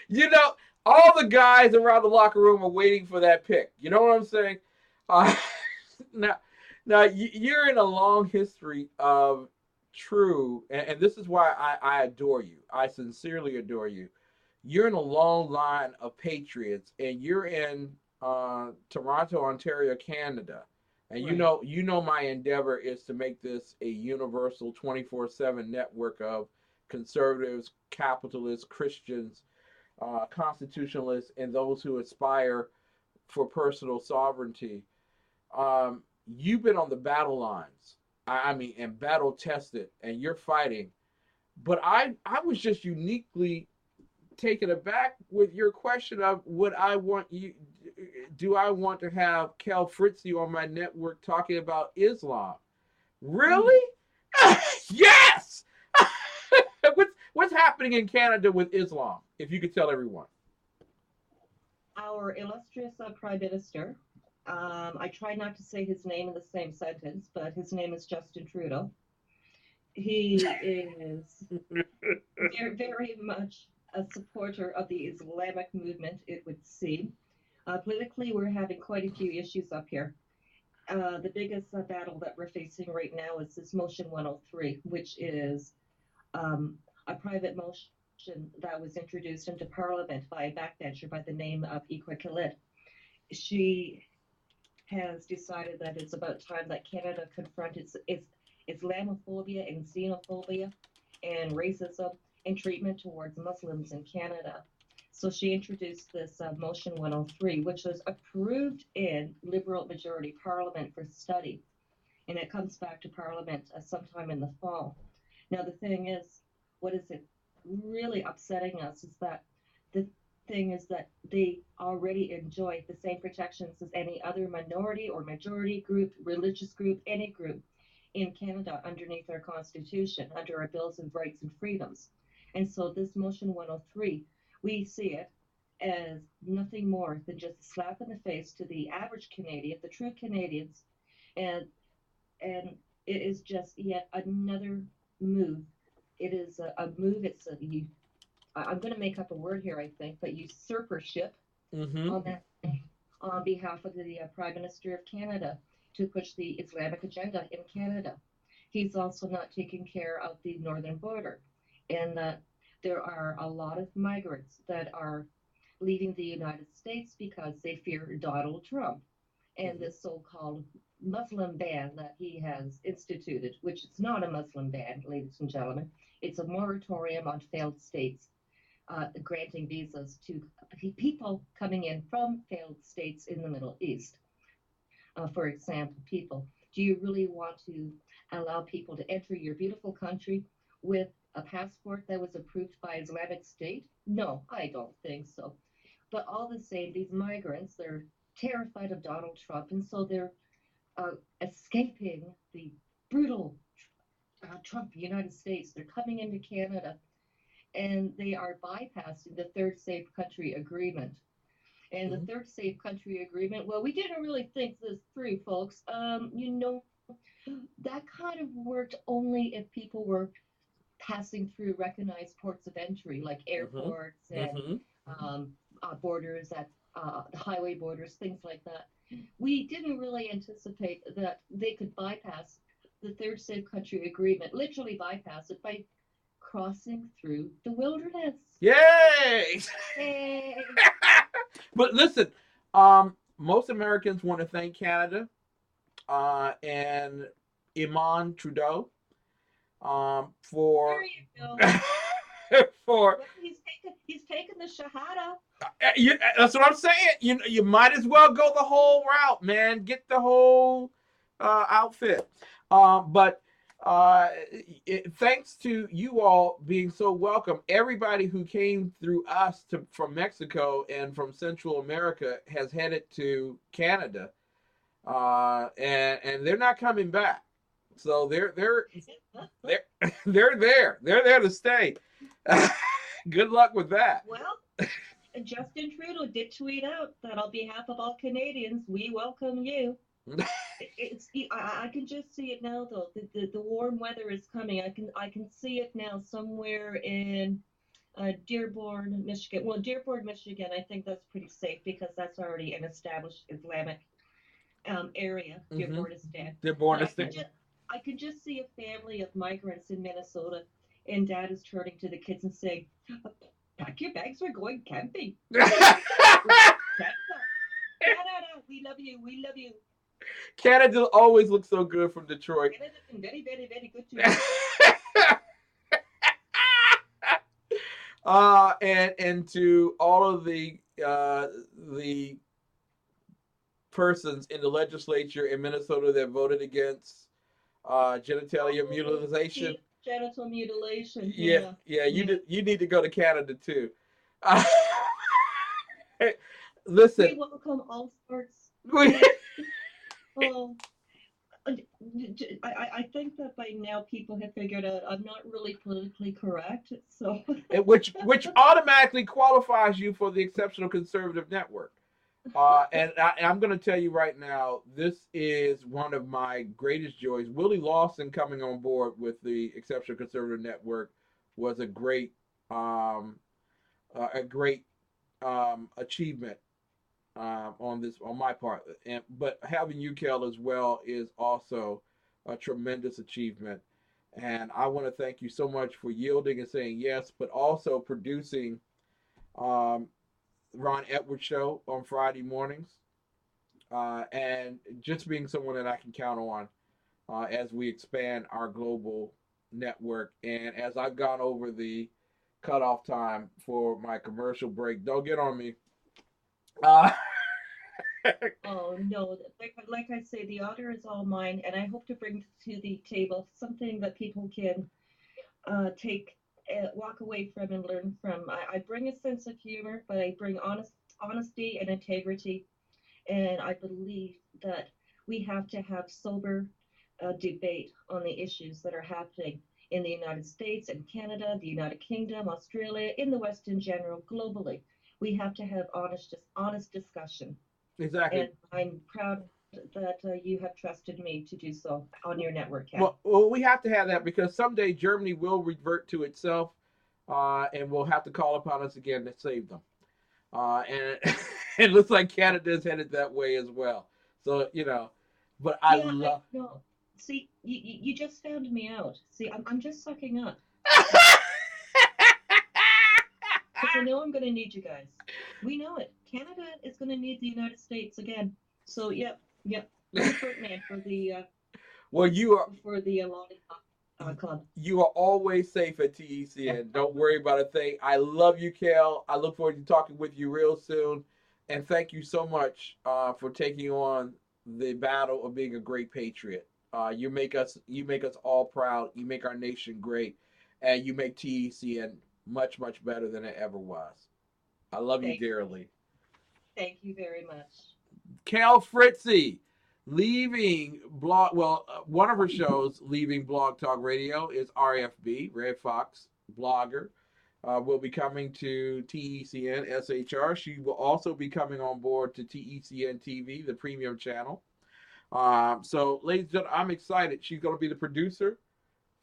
You know, all the guys around the locker room are waiting for that pick. You know what I'm saying? Now, you're in a long history of true, and this is why I adore you. I sincerely adore you. You're in a long line of patriots, and you're in Toronto, Ontario, Canada. And Right. you know my endeavor is to make this a universal 24/7 network of conservatives, capitalists, Christians, constitutionalists, and those who aspire for personal sovereignty. You've been on the battle lines. I mean, and battle tested, and you're fighting. But I was just uniquely taken aback with your question of would I want you do I want to have Kel Fritzi on my network talking about Islam? Really? Yes. What's happening in Canada with Islam? If you could tell everyone. Our illustrious Prime Minister, I try not to say his name in the same sentence, but his name is Justin Trudeau. He is very, very much a supporter of the Islamic movement, it would seem. Politically, we're having quite a few issues up here. The biggest battle that we're facing right now is this Motion 103, which is a private motion that was introduced into Parliament by a backbencher by the name of Iqua Khalid. She has decided that it's about time that Canada confront its Islamophobia and xenophobia and racism and treatment towards Muslims in Canada. So she introduced this Motion 103, which was approved in Liberal majority Parliament for study. And it comes back to Parliament sometime in the fall. Now, the thing is, what is it really upsetting us is that the thing is that they already enjoy the same protections as any other minority or majority group, religious group, any group in Canada underneath our Constitution, under our Bills of Rights and Freedoms. And so this Motion 103, we see it as nothing more than just a slap in the face to the average Canadian, the true Canadians, and it is just yet another move. It is a move. I'm going to make up a word here, I think, but usurpership on that on behalf of the Prime Minister of Canada to push the Islamic agenda in Canada. He's also not taking care of the northern border, and there are a lot of migrants that are leaving the United States because they fear Donald Trump and this so-called Muslim ban that he has instituted, which is not a Muslim ban, ladies and gentlemen. It's a moratorium on failed states granting visas to people coming in from failed states in the Middle East. For example, people, do you really want to allow people to enter your beautiful country with a passport that was approved by Islamic State? No, I don't think so. But all the same, these migrants, they're terrified of Donald Trump, and so they're escaping the brutal Trump United States. They're coming into Canada, and they are bypassing the Third Safe Country Agreement. And the Third Safe Country Agreement, well, we didn't really think this through, folks. That kind of worked only if people were passing through recognized ports of entry, like airports and borders at the highway borders, things like that. We didn't really anticipate that they could bypass the Third Safe Country Agreement, literally bypass it by crossing through the wilderness. Yay! Yay! But listen, most Americans want to thank Canada and Iman Trudeau for There you go. for Well, he's taken the Shahada. that's what I'm saying. You might as well go the whole route, man. Get the whole outfit. But Uh, Thanks to you all being so welcome. Everybody who came through us from Mexico and from Central America has headed to Canada, and they're not coming back. So they're they're there. They're there to stay. Good luck with that. Well, Justin Trudeau did tweet out that on behalf of all Canadians, we welcome you. I can just see it now though. The warm weather is coming. I can see it now somewhere in Dearborn, Michigan. Well, Dearborn, Michigan, I think that's pretty safe because that's already an established Islamic area. Dearborn is dead. Dearborn But is dead. I can just see a family of migrants in Minnesota, and dad is turning to the kids and saying, "Pack your bags, we're going camping." Canada, we love you. We love you. Canada always looks so good from Detroit. Canada is very, very, very good to you. And to all of the persons in the legislature in Minnesota that voted against genitalia mutilation. Genital mutilation. Yeah. You need to go to Canada too. Listen. We welcome all sorts. Oh, I think that by now people have figured out I'm not really politically correct, so which automatically qualifies you for the Exceptional Conservative Network. And I'm going to tell you right now, this is one of my greatest joys. Willie Lawson coming on board with the Exceptional Conservative Network was a great achievement on my part. But having you, Kel, as well is also a tremendous achievement. And I want to thank you so much for yielding and saying yes, but also producing Ron Edwards show on Friday mornings, and just being someone that I can count on as we expand our global network. And as I've gone over the cutoff time for my commercial break, don't get on me. Oh no, like I say, the honor is all mine, and I hope to bring to the table something that people can walk away from and learn from. I bring a sense of humor, but I bring honesty and integrity, and I believe that we have to have sober debate on the issues that are happening in the United States and Canada, the United Kingdom, Australia, in the West in general, globally. We have to have honest discussion. Exactly. And I'm proud that you have trusted me to do so on your network, Kat. Well, we have to have that because someday Germany will revert to itself, and will have to call upon us again to save them. And it looks like Canada is headed that way as well. So but I love. No. See, you just found me out. See, I'm just sucking up. Because I know I'm going to need you guys. We know it. Canada is going to need the United States again. So, yep. I'm Ferdinand for the. Well, you are for the Lollipop Club. You are always safe at TECN. Don't worry about a thing. I love you, Kel. I look forward to talking with you real soon, and thank you so much for taking on the battle of being a great patriot. You make us all proud. You make our nation great, and you make TECN much better than it ever was. I love you dearly. Thank you very much. Kel Fritzi, leaving blog. Well, one of her shows, leaving Blog Talk Radio, is RFB, Red Fox Blogger. Will be coming to TECN SHR. She will also be coming on board to TECN TV, the premium channel. So, ladies and gentlemen, I'm excited. She's going to be the producer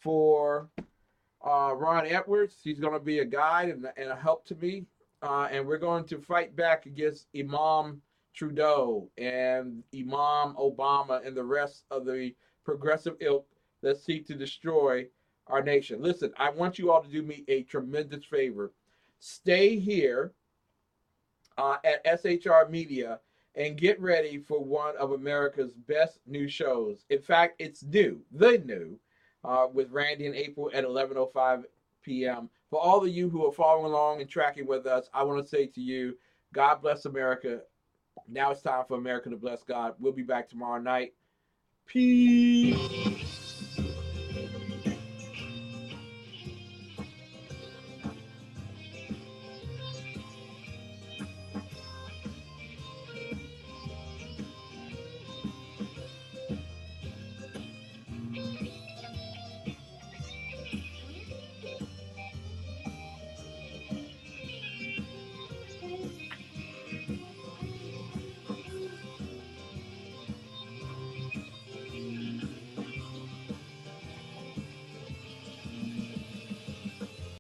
for Ron Edwards. He's going to be a guide and a help to me. And we're going to fight back against Imam Trudeau and Imam Obama and the rest of the progressive ilk that seek to destroy our nation. Listen, I want you all to do me a tremendous favor. Stay here at SHR Media and get ready for one of America's best new shows. In fact, it's new, with Randy and April at 11:05 p.m. For all of you who are following along and tracking with us, I want to say to you, God bless America. Now it's time for America to bless God. We'll be back tomorrow night. Peace.